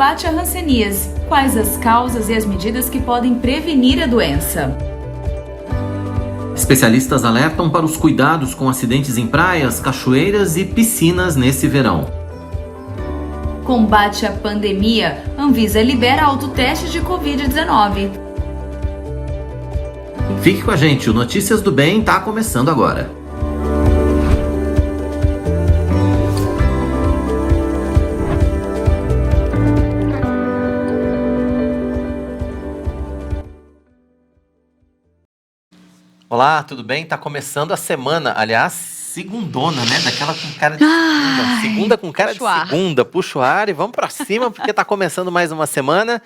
combate à hanseníase? Quais as causas e as medidas que podem prevenir a doença? Especialistas alertam para os cuidados com acidentes em praias, cachoeiras e piscinas nesse verão. Combate à pandemia. Anvisa libera autoteste de Covid-19. Fique com a gente, o Notícias do Bem está começando agora. Olá, tudo bem? Tá começando a semana, aliás, segundona, né? Daquela com cara de segunda. Segunda com cara de segunda. Puxa o ar e vamos pra cima, porque tá começando mais uma semana.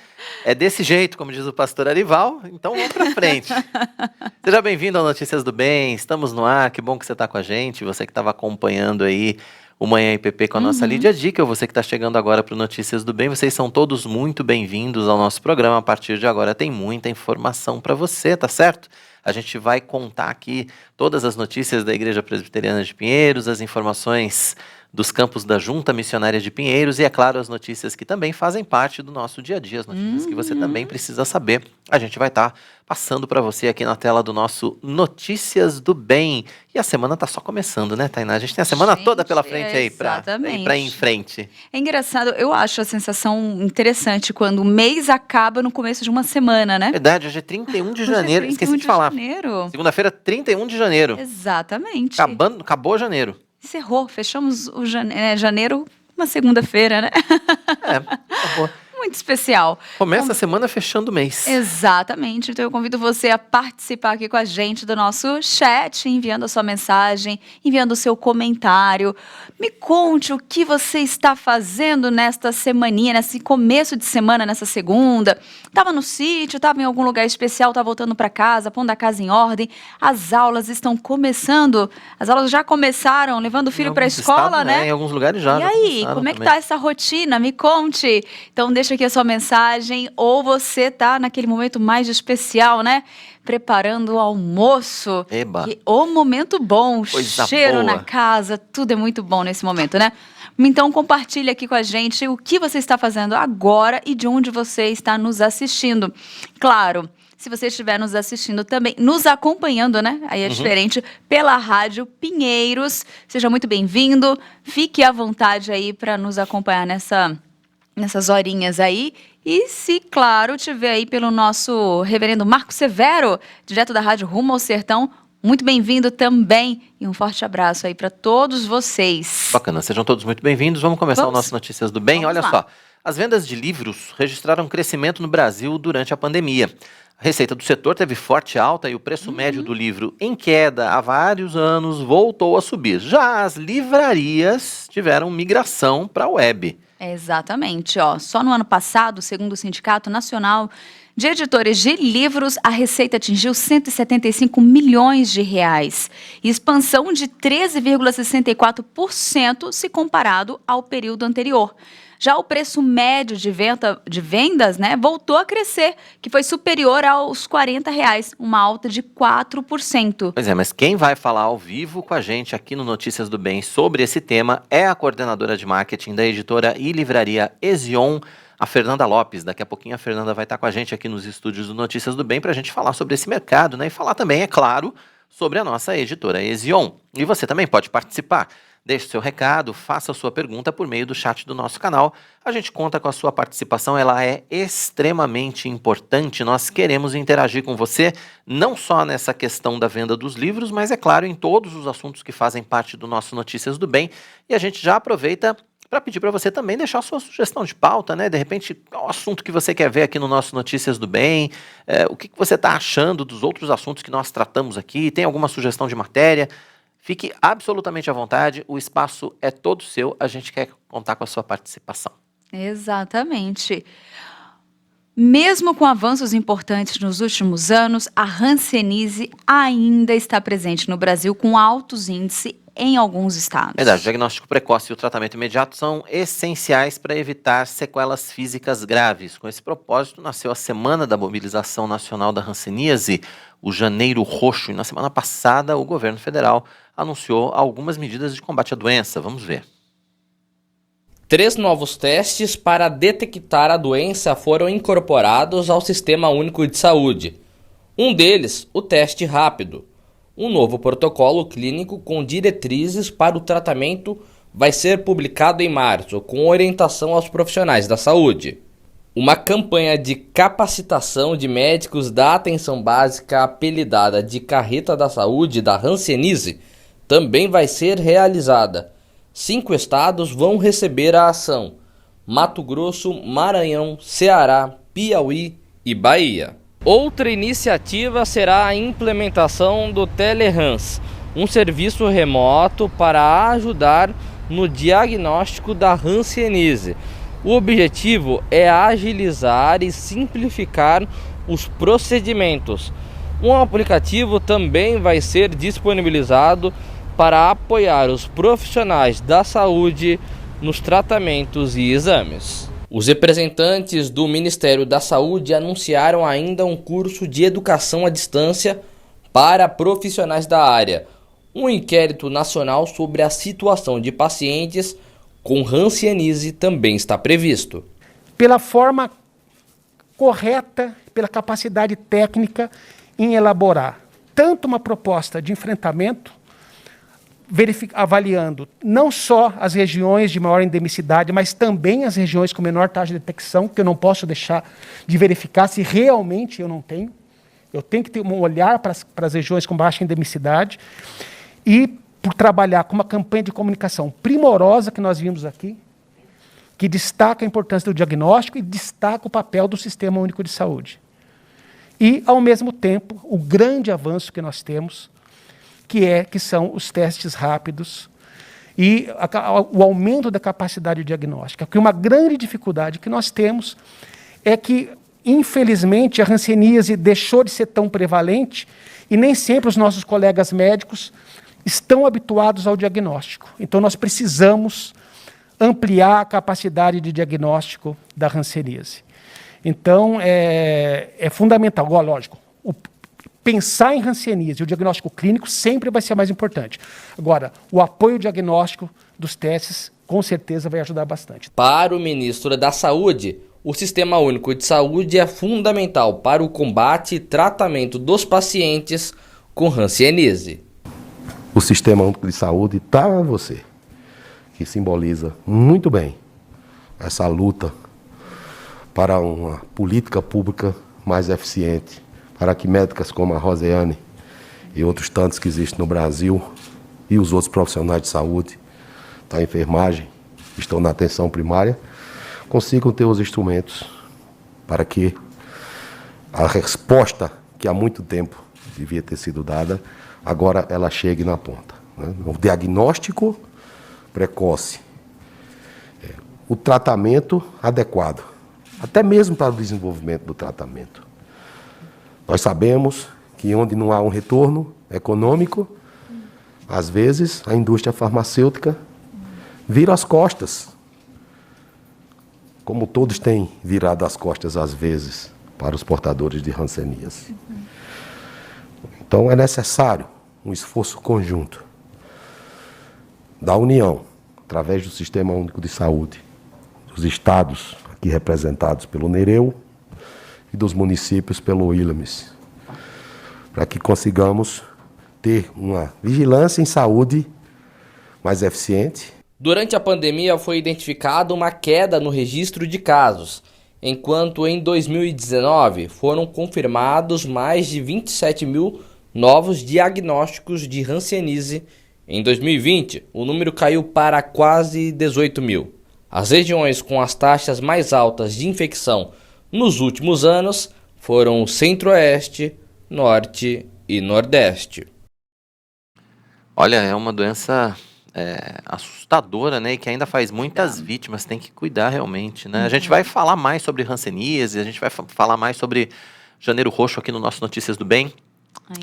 É desse jeito, como diz o pastor Arival, então vamos pra frente. Seja bem-vindo ao Notícias do Bem, estamos no ar, que bom que você tá com a gente, você que estava acompanhando aí o Manhã IPP com a nossa Lídia Dica, ou você que está chegando agora para o Notícias do Bem, vocês são todos muito bem-vindos ao nosso programa. A partir de agora tem muita informação para você, tá certo? A gente vai contar aqui todas as notícias da Igreja Presbiteriana de Pinheiros, as informações dos campos da Junta Missionária de Pinheiros e, é claro, as notícias que também fazem parte do nosso dia a dia, as notícias que você também precisa saber. A gente vai estar passando para você aqui na tela do nosso Notícias do Bem. E a semana está só começando, né, Tainá? A gente tem a semana toda pela frente aí para ir em frente. É engraçado, eu acho a sensação interessante quando o mês acaba no começo de uma semana, né? Verdade, hoje é 31 de janeiro, esqueci de falar. Segunda-feira, 31 de janeiro. Exatamente. Acabou janeiro. Encerrou, fechamos o janeiro, uma segunda-feira, né? Acabou. Muito especial. Começa a semana fechando o mês. Exatamente. Então eu convido você a participar aqui com a gente do nosso chat, enviando a sua mensagem, enviando o seu comentário. Me conte o que você está fazendo nesta semaninha, nesse começo de semana, nessa segunda. Estava no sítio, estava em algum lugar especial, estava voltando para casa, pondo a casa em ordem. As aulas estão começando. As aulas já começaram, levando o filho para a escola, né? Em alguns lugares já. E aí, como é que tá essa rotina? Me conte. Então deixa aqui a sua mensagem, ou você tá naquele momento mais especial, né? Preparando o almoço. Eba. O momento bom, Coisa cheiro boa na casa, tudo é muito bom nesse momento, né? Então compartilhe aqui com a gente o que você está fazendo agora e de onde você está nos assistindo. Claro, se você estiver nos assistindo também, nos acompanhando, né? Aí é diferente, pela Rádio Pinheiros. Seja muito bem-vindo. Fique à vontade aí para nos acompanhar nessas horinhas aí. E se, claro, tiver aí pelo nosso reverendo Marco Severo, direto da Rádio Rumo ao Sertão, muito bem-vindo também. E um forte abraço aí para todos vocês. Bacana, sejam todos muito bem-vindos. Vamos começar o nosso Notícias do Bem. Olha só, as vendas de livros registraram um crescimento no Brasil durante a pandemia. A receita do setor teve forte alta e o preço médio do livro, em queda há vários anos, voltou a subir. Já as livrarias tiveram migração para a web. Exatamente, só no ano passado, segundo o Sindicato Nacional de Editores de Livros, a receita atingiu 175 milhões de reais, expansão de 13,64% se comparado ao período anterior. Já o preço médio de vendas, né, voltou a crescer, que foi superior aos R$40, uma alta de 4%. Pois é, mas quem vai falar ao vivo com a gente aqui no Notícias do Bem sobre esse tema é a coordenadora de marketing da editora e livraria Ezion, a Fernanda Lopes. Daqui a pouquinho a Fernanda vai estar com a gente aqui nos estúdios do Notícias do Bem para a gente falar sobre esse mercado, né, e falar também, é claro, sobre a nossa editora Ezion. E você também pode participar. Deixe seu recado, faça a sua pergunta por meio do chat do nosso canal. A gente conta com a sua participação, ela é extremamente importante. Nós queremos interagir com você, não só nessa questão da venda dos livros, mas, é claro, em todos os assuntos que fazem parte do nosso Notícias do Bem. E a gente já aproveita para pedir para você também deixar a sua sugestão de pauta, né? De repente, qual o assunto que você quer ver aqui no nosso Notícias do Bem? O que você está achando dos outros assuntos que nós tratamos aqui? Tem alguma sugestão de matéria? Fique absolutamente à vontade, o espaço é todo seu, a gente quer contar com a sua participação. Exatamente. Mesmo com avanços importantes nos últimos anos, a hanseníase ainda está presente no Brasil com altos índices em alguns estados. Verdade, o diagnóstico precoce e o tratamento imediato são essenciais para evitar sequelas físicas graves. Com esse propósito, nasceu a Semana da Mobilização Nacional da Hanseníase, o Janeiro Roxo, e na semana passada o governo federal anunciou algumas medidas de combate à doença. Vamos ver. 3 novos testes para detectar a doença foram incorporados ao Sistema Único de Saúde. Um deles, o teste rápido. Um novo protocolo clínico com diretrizes para o tratamento vai ser publicado em março, com orientação aos profissionais da saúde. Uma campanha de capacitação de médicos da atenção básica apelidada de Carreta da Saúde da Hanseníase também vai ser realizada. 5 estados vão receber a ação: Mato Grosso, Maranhão, Ceará, Piauí e Bahia. Outra iniciativa será a implementação do Telehans, um serviço remoto para ajudar no diagnóstico da hanseníase. O objetivo é agilizar e simplificar os procedimentos. Um aplicativo também vai ser disponibilizado para apoiar os profissionais da saúde nos tratamentos e exames. Os representantes do Ministério da Saúde anunciaram ainda um curso de educação à distância para profissionais da área. Um inquérito nacional sobre a situação de pacientes com hanseníase também está previsto. Pela forma correta, pela capacidade técnica em elaborar tanto uma proposta de enfrentamento, avaliando não só as regiões de maior endemicidade, mas também as regiões com menor taxa de detecção, que eu não posso deixar de verificar se realmente eu não tenho. Eu tenho que ter um olhar para as regiões com baixa endemicidade e por trabalhar com uma campanha de comunicação primorosa que nós vimos aqui, que destaca a importância do diagnóstico e destaca o papel do Sistema Único de Saúde. E, ao mesmo tempo, o grande avanço que nós temos, que são os testes rápidos e o aumento da capacidade diagnóstica. Porque uma grande dificuldade que nós temos é que, infelizmente, a hanseníase deixou de ser tão prevalente e nem sempre os nossos colegas médicos estão habituados ao diagnóstico. Então, nós precisamos ampliar a capacidade de diagnóstico da hanseníase. Então, é fundamental. Agora, lógico, pensar em hanseníase e o diagnóstico clínico sempre vai ser mais importante. Agora, o apoio diagnóstico dos testes, com certeza, vai ajudar bastante. Para o ministro da Saúde, o Sistema Único de Saúde é fundamental para o combate e tratamento dos pacientes com hanseníase. O Sistema Único de Saúde está a você, que simboliza muito bem essa luta para uma política pública mais eficiente, para que médicas como a Rosiane e outros tantos que existem no Brasil e os outros profissionais de saúde, da enfermagem, que estão na atenção primária, consigam ter os instrumentos para que a resposta que há muito tempo devia ter sido dada, agora ela chegue na ponta. O diagnóstico precoce, o tratamento adequado, até mesmo para o desenvolvimento do tratamento. Nós sabemos que onde não há um retorno econômico, às vezes a indústria farmacêutica vira as costas, como todos têm virado as costas às vezes para os portadores de hanseníase. Então é necessário um esforço conjunto da União, através do Sistema Único de Saúde, dos estados aqui representados pelo Nereu e dos municípios pelo Williams, para que consigamos ter uma vigilância em saúde mais eficiente. Durante a pandemia foi identificada uma queda no registro de casos, enquanto em 2019 foram confirmados mais de 27 mil novos diagnósticos de hanseníase. Em 2020, o número caiu para quase 18 mil. As regiões com as taxas mais altas de infecção nos últimos anos foram o Centro-Oeste, Norte e Nordeste. Olha, é uma doença assustadora, né? E que ainda faz muitas vítimas, tem que cuidar realmente, né? A gente vai falar mais sobre hanseníase, a gente vai falar mais sobre Janeiro Roxo aqui no nosso Notícias do Bem.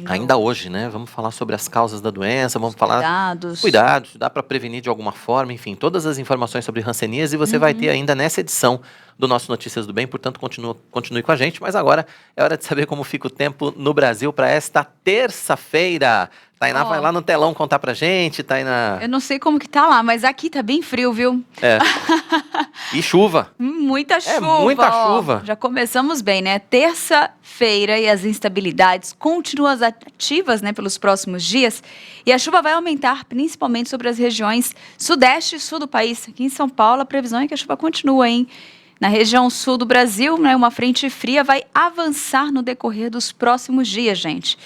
Ainda hoje, né? Vamos falar sobre as causas da doença, vamos falar cuidados, dá para prevenir de alguma forma, enfim, todas as informações sobre hanseníase você vai ter ainda nessa edição do nosso Notícias do Bem, portanto continue com a gente, mas agora é hora de saber como fica o tempo no Brasil para esta terça-feira. Tainá vai lá no telão contar pra gente, Tainá. Eu não sei como que tá lá, mas aqui tá bem frio, viu? É. E chuva. Muita chuva. Muita chuva. Já começamos bem, né? Terça-feira e as instabilidades continuam ativas, né, pelos próximos dias. E a chuva vai aumentar principalmente sobre as regiões sudeste e sul do país. Aqui em São Paulo, a previsão é que a chuva continua, hein? Na região sul do Brasil, né, uma frente fria vai avançar no decorrer dos próximos dias, gente.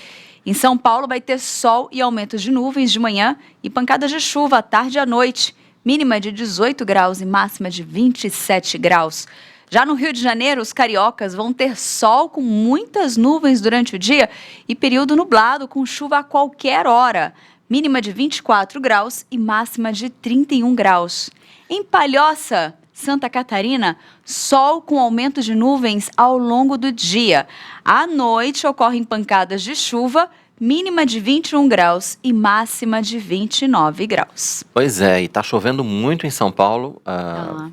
Em São Paulo vai ter sol e aumento de nuvens de manhã e pancadas de chuva à tarde e à noite. Mínima de 18 graus e máxima de 27 graus. Já no Rio de Janeiro, os cariocas vão ter sol com muitas nuvens durante o dia e período nublado com chuva a qualquer hora. Mínima de 24 graus e máxima de 31 graus. Em Palhoça, Santa Catarina, sol com aumento de nuvens ao longo do dia. À noite ocorrem pancadas de chuva, mínima de 21 graus e máxima de 29 graus. Pois é, e tá chovendo muito em São Paulo,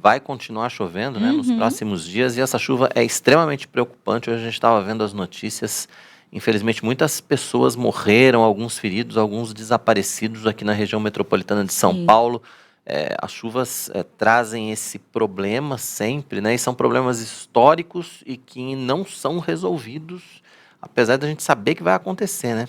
vai continuar chovendo, né, nos próximos dias, e essa chuva é extremamente preocupante. Hoje a gente estava vendo as notícias, infelizmente muitas pessoas morreram, alguns feridos, alguns desaparecidos aqui na região metropolitana de São Paulo. As chuvas trazem esse problema sempre, né, e são problemas históricos e que não são resolvidos, apesar da gente saber que vai acontecer, né?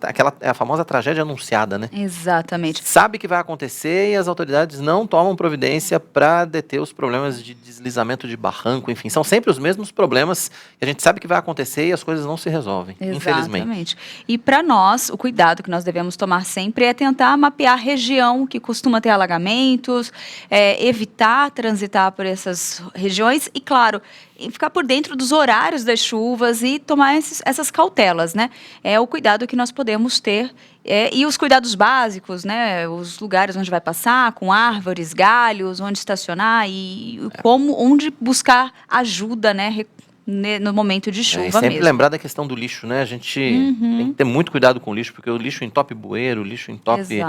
Aquela é a famosa tragédia anunciada, né? Exatamente. Sabe que vai acontecer e as autoridades não tomam providência para deter os problemas de deslizamento de barranco, enfim. São sempre os mesmos problemas que a gente sabe que vai acontecer e as coisas não se resolvem, infelizmente. Exatamente. E para nós, o cuidado que nós devemos tomar sempre é tentar mapear a região que costuma ter alagamentos, evitar transitar por essas regiões e, claro, ficar por dentro dos horários das chuvas e tomar essas cautelas, né? É o cuidado que nós podemos ter e os cuidados básicos, né? Os lugares onde vai passar, com árvores, galhos, onde estacionar e onde buscar ajuda, né? No momento de chuva sempre mesmo. Lembrar da questão do lixo, né? A gente tem que ter muito cuidado com o lixo, porque o lixo entope bueiro, o lixo entope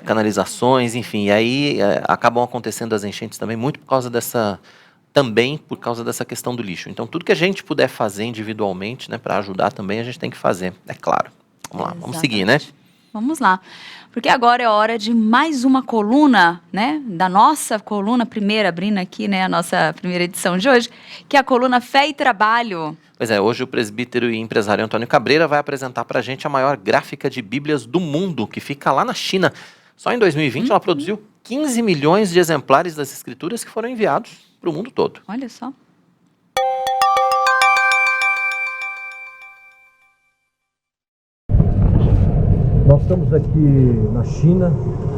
canalizações, enfim. E aí acabam acontecendo as enchentes também, muito por causa dessa questão do lixo. Então, tudo que a gente puder fazer individualmente, né, para ajudar também, a gente tem que fazer, é claro. Vamos lá, vamos seguir, né? Vamos lá, porque agora é hora de mais uma coluna, né, da nossa coluna primeira, abrindo aqui, né, a nossa primeira edição de hoje, que é a coluna Fé e Trabalho. Pois é, hoje o presbítero e empresário Antônio Cabreira vai apresentar para a gente a maior gráfica de bíblias do mundo, que fica lá na China. Só em 2020 ela produziu 15 milhões de exemplares das escrituras que foram enviados para o mundo todo. Olha só. Nós estamos aqui na China,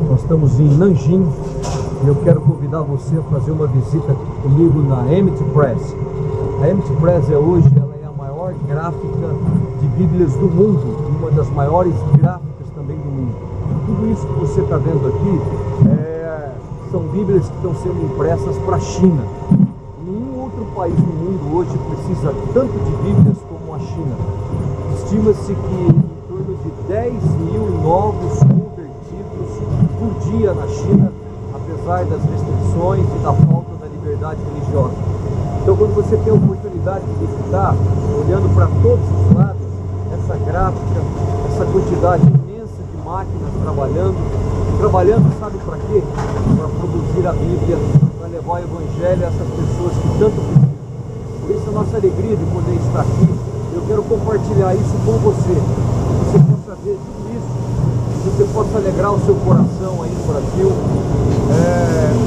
nós estamos em Nanjing e eu quero convidar você a fazer uma visita comigo na Emity Press. A Emity Press hoje ela é a maior gráfica de bíblias do mundo, uma das maiores gráficas também do mundo. Tudo isso que você está vendo aqui são bíblias que estão sendo impressas para a China. Nenhum outro país no mundo hoje precisa tanto de bíblias como a China. Estima-se que de 10 mil novos convertidos por dia na China, apesar das restrições e da falta da liberdade religiosa. Então, quando você tem a oportunidade de visitar, olhando para todos os lados, essa gráfica, essa quantidade imensa de máquinas trabalhando, sabe para quê? Para produzir a Bíblia, para levar o Evangelho a essas pessoas que tanto precisam. Por isso, a nossa alegria de poder estar aqui, eu quero compartilhar isso com você. Você possa ver tudo isso, que você possa alegrar o seu coração aí no Brasil.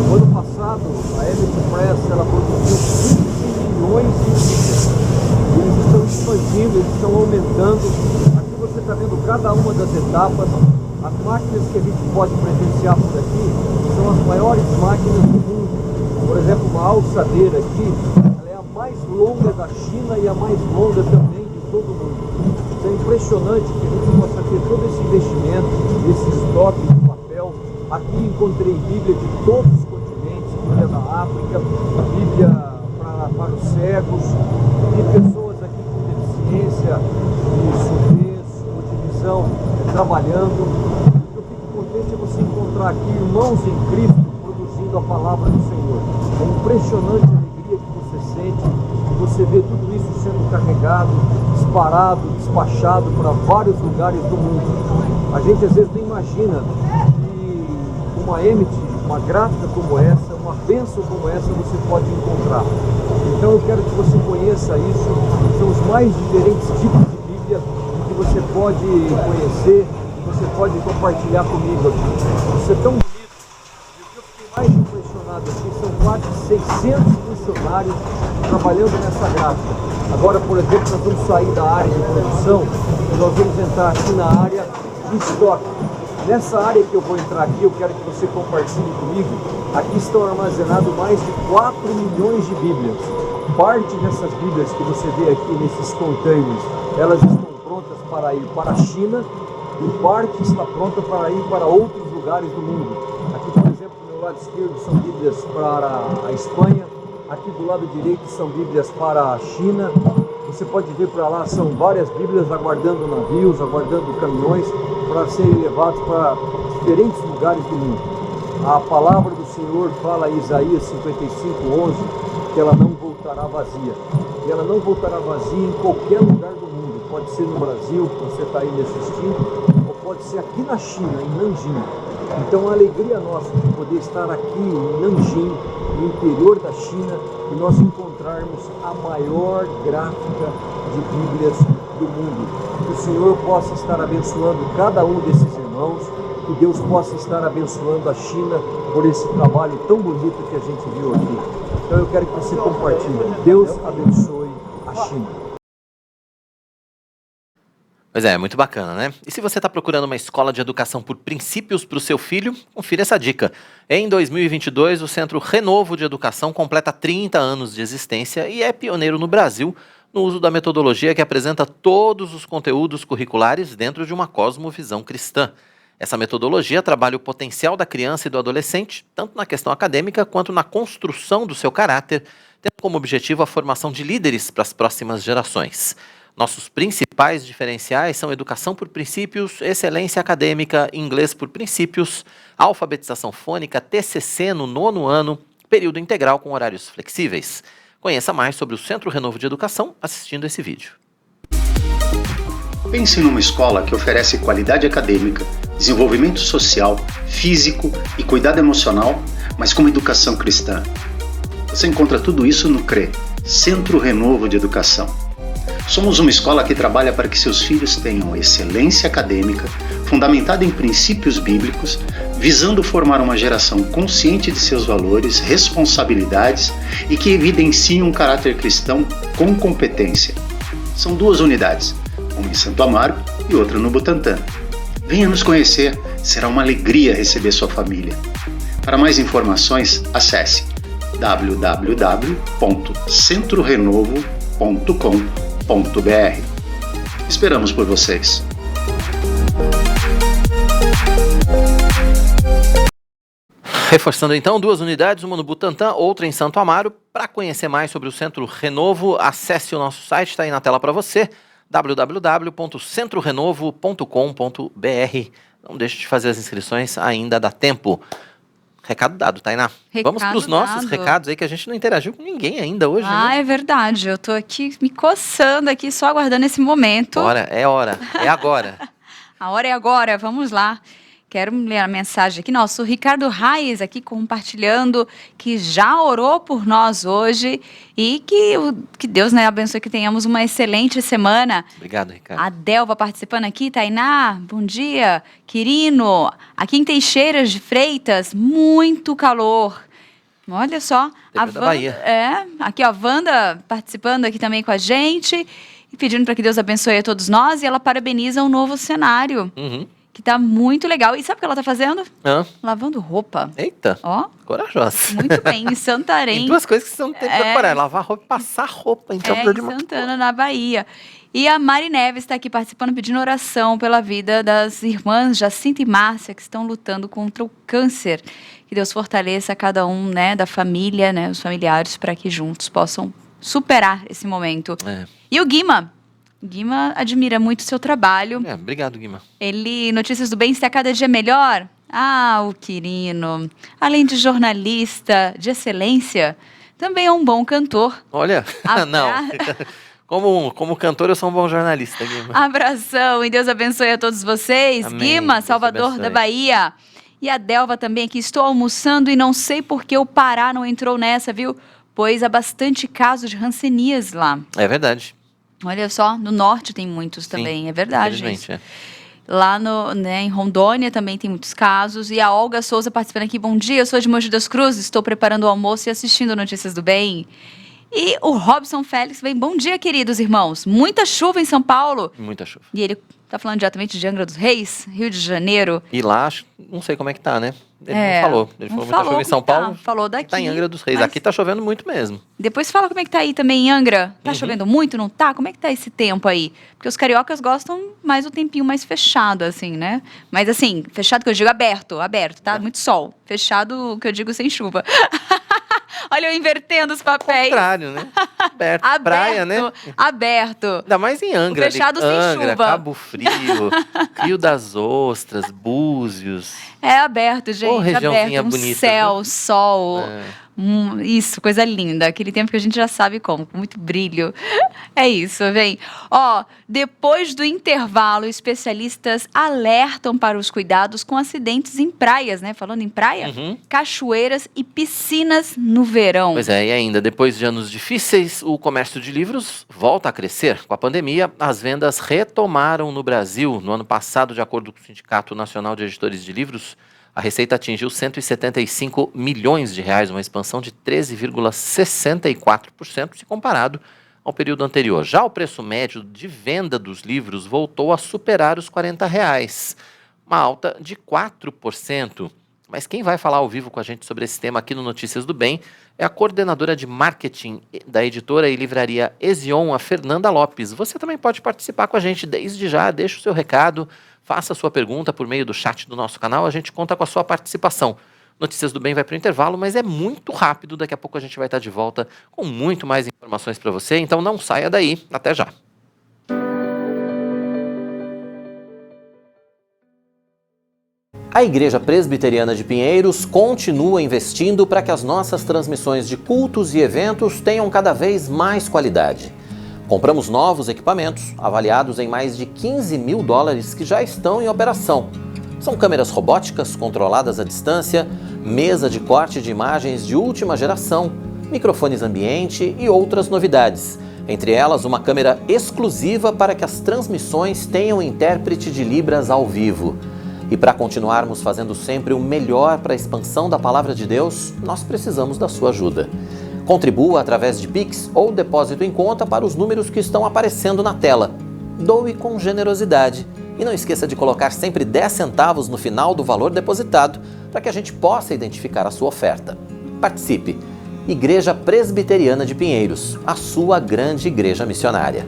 No ano passado, a Emity Press ela produziu 15 milhões de bíblias. Eles estão expandindo, eles estão aumentando. Aqui você está vendo cada uma das etapas. As máquinas que a gente pode presenciar por aqui são as maiores máquinas do mundo. Por exemplo, uma alçadeira aqui, ela é a mais longa da China e a mais longa também de todo o mundo. É impressionante que a gente possa ter todo esse investimento, esse estoque de papel. Aqui encontrei Bíblia de todos os continentes, Bíblia da África, Bíblia para os cegos, de pessoas aqui com deficiência, de surdez, ou de visão, trabalhando. O que eu fico contente é você encontrar aqui irmãos em Cristo produzindo a palavra do Senhor. É impressionante a alegria que você sente, de você ver tudo isso sendo carregado, disparado, despachado para vários lugares do mundo. A gente às vezes não imagina que uma Emmet, uma gráfica como essa, uma bênção como essa você pode encontrar. Então eu quero que você conheça isso. São os mais diferentes tipos de Bíblia que você pode conhecer, que você pode compartilhar comigo aqui. Isso é tão bonito. E o que eu fiquei mais impressionado aqui são quase 600 funcionários trabalhando nessa gráfica. Agora, por exemplo, nós vamos sair da área de produção e nós vamos entrar aqui na área de estoque. Nessa área que eu vou entrar aqui, eu quero que você compartilhe comigo. Aqui estão armazenados mais de 4 milhões de Bíblias. Parte dessas Bíblias que você vê aqui nesses containers, elas estão prontas para ir para a China e parte está pronta para ir para outros lugares do mundo. Aqui, por exemplo, do meu lado esquerdo são Bíblias para a Espanha. Aqui do lado direito são Bíblias para a China. Você pode ver para lá, são várias Bíblias aguardando navios, aguardando caminhões para serem levados para diferentes lugares do mundo. A palavra do Senhor fala em Isaías 55:11 que ela não voltará vazia. E ela não voltará vazia em qualquer lugar do mundo. Pode ser no Brasil, que você está aí me assistindo, ou pode ser aqui na China, em Nanjing. Então a alegria nossa de poder estar aqui em Nanjing, no interior da China, e nós encontrarmos a maior gráfica de Bíblias do mundo. Que o Senhor possa estar abençoando cada um desses irmãos, que Deus possa estar abençoando a China por esse trabalho tão bonito que a gente viu aqui. Então eu quero que você compartilhe. Deus abençoe a China. Pois é, muito bacana, né? E se você está procurando uma escola de educação por princípios para o seu filho, confira essa dica. Em 2022, o Centro Renovo de Educação completa 30 anos de existência e é pioneiro no Brasil no uso da metodologia que apresenta todos os conteúdos curriculares dentro de uma cosmovisão cristã. Essa metodologia trabalha o potencial da criança e do adolescente, tanto na questão acadêmica quanto na construção do seu caráter, tendo como objetivo a formação de líderes para as próximas gerações. Nossos principais diferenciais são educação por princípios, excelência acadêmica, inglês por princípios, alfabetização fônica, TCC no 9º ano, período integral com horários flexíveis. Conheça mais sobre o Centro Renovo de Educação assistindo esse vídeo. Pense numa escola que oferece qualidade acadêmica, desenvolvimento social, físico e cuidado emocional, mas com uma educação cristã. Você encontra tudo isso no CRE, Centro Renovo de Educação. Somos uma escola que trabalha para que seus filhos tenham excelência acadêmica, fundamentada em princípios bíblicos, visando formar uma geração consciente de seus valores, responsabilidades e que evidencie um caráter cristão com competência. São 2 unidades, uma em Santo Amaro e outra no Butantã. Venha nos conhecer, será uma alegria receber sua família. Para mais informações, acesse www.centrorenovo.com.br. Esperamos por vocês. Reforçando então, 2 unidades, uma no Butantã, outra em Santo Amaro. Para conhecer mais sobre o Centro Renovo, acesse o nosso site, está aí na tela para você, www.centrorenovo.com.br. Não deixe de fazer as inscrições, ainda dá tempo. Recado dado, Tainá. Vamos para os nossos recados aí, que a gente não interagiu com ninguém ainda hoje, né? É verdade. Eu tô aqui me coçando aqui, só aguardando esse momento. Hora, é agora. A hora é agora, vamos lá. Quero ler a mensagem aqui. Nosso Ricardo Reis aqui compartilhando que já orou por nós hoje e que Deus, né, abençoe que tenhamos uma excelente semana. Obrigado, Ricardo. A Delva participando aqui. Tainá, bom dia. Quirino, aqui em Teixeiras de Freitas, muito calor. Olha só. A Bahia. Aqui ó, a Wanda participando aqui também com a gente e pedindo para que Deus abençoe a todos nós. E ela parabeniza o novo cenário. Que tá muito legal. E sabe o que ela tá fazendo? Lavando roupa. Eita. Ó. Corajosa. Muito bem, em Santarém. Tem 2 coisas que você não tem que preparar. Lavar roupa e passar roupa. Então, em Santana, na Bahia. E a Mari Neves está aqui participando, pedindo oração pela vida das irmãs Jacinta e Márcia, que estão lutando contra o câncer. Que Deus fortaleça cada um, né, da família, né, os familiares, para que juntos possam superar esse momento. E o Guima admira muito o seu trabalho. Obrigado, Guima. Ele, Notícias do Bem, está cada dia melhor. O Quirino, além de jornalista de excelência, também é um bom cantor. Olha, não. Como cantor, eu sou um bom jornalista, Guima. Abração e Deus abençoe a todos vocês. Amém. Guima, Deus Salvador abençoe. da Bahia. E a Delva também aqui. Estou almoçando e não sei por que o Pará não entrou nessa, viu? Pois há bastante casos de rancenias lá. É verdade. Olha só, no norte tem muitos também, é verdade. Infelizmente, Isso. Lá em Rondônia também tem muitos casos. E a Olga Souza participando aqui. Bom dia, eu sou de Mogi das Cruzes, estou preparando o almoço e assistindo Notícias do Bem. E o Robson Félix vem, bom dia, queridos irmãos. Muita chuva em São Paulo. Muita chuva. E ele tá falando diretamente de Angra dos Reis, Rio de Janeiro. E lá, não sei como é que tá, né? Ele não falou. Ele falou muita falou chuva em São Paulo. Falou daqui. Tá em Angra dos Reis. mas Aqui tá chovendo muito mesmo. Depois fala como é que tá aí também em Angra. Tá chovendo muito, não tá? Como é que tá esse tempo aí? Porque os cariocas gostam mais do tempinho mais fechado, assim, né? Mas assim, fechado que eu digo aberto, tá? Muito sol. Fechado que eu digo sem chuva. Olha, eu invertendo os papéis. Contrário, né? Aberto. Praia, né? Aberto. Ainda mais em Angra. O fechado ali. sem Angra, chuva. Cabo Frio, Rio das Ostras, Búzios. É aberto, gente. regiãozinha Aberto. bonita, Céu, viu? sol. Isso, coisa linda. Aquele tempo que a gente já sabe como, com muito brilho. É isso, vem. Ó, depois do intervalo, especialistas alertam para os cuidados com acidentes em praias, né? Falando em praia, cachoeiras e piscinas no verão. Pois é, e ainda, depois de anos difíceis, o comércio de livros volta a crescer. Com a pandemia, as vendas retomaram no Brasil. No ano passado, de acordo com o Sindicato Nacional de Editores de Livros, a receita atingiu 175 milhões de reais, uma expansão de 13,64% se comparado ao período anterior. Já o preço médio de venda dos livros voltou a superar os R$40, uma alta de 4%. Mas quem vai falar ao vivo com a gente sobre esse tema aqui no Notícias do Bem é a coordenadora de marketing da editora e livraria Ezion, a Fernanda Lopes. Você também pode participar com a gente desde já, deixa o seu recado, faça a sua pergunta por meio do chat do nosso canal, a gente conta com a sua participação. Notícias do Bem vai para o intervalo, mas é muito rápido, daqui a pouco a gente vai estar de volta com muito mais informações para você, então não saia daí, até já. A Igreja Presbiteriana de Pinheiros continua investindo para que as nossas transmissões de cultos e eventos tenham cada vez mais qualidade. Compramos novos equipamentos, avaliados em mais de $15 mil, que já estão em operação. São câmeras robóticas controladas à distância, mesa de corte de imagens de última geração, microfones ambiente e outras novidades. Entre elas, uma câmera exclusiva para que as transmissões tenham intérprete de Libras ao vivo. E para continuarmos fazendo sempre o melhor para a expansão da Palavra de Deus, nós precisamos da sua ajuda. Contribua através de Pix ou depósito em conta para os números que estão aparecendo na tela. Doe com generosidade. E não esqueça de colocar sempre 10 centavos no final do valor depositado para que a gente possa identificar a sua oferta. Participe! Igreja Presbiteriana de Pinheiros, a sua grande igreja missionária.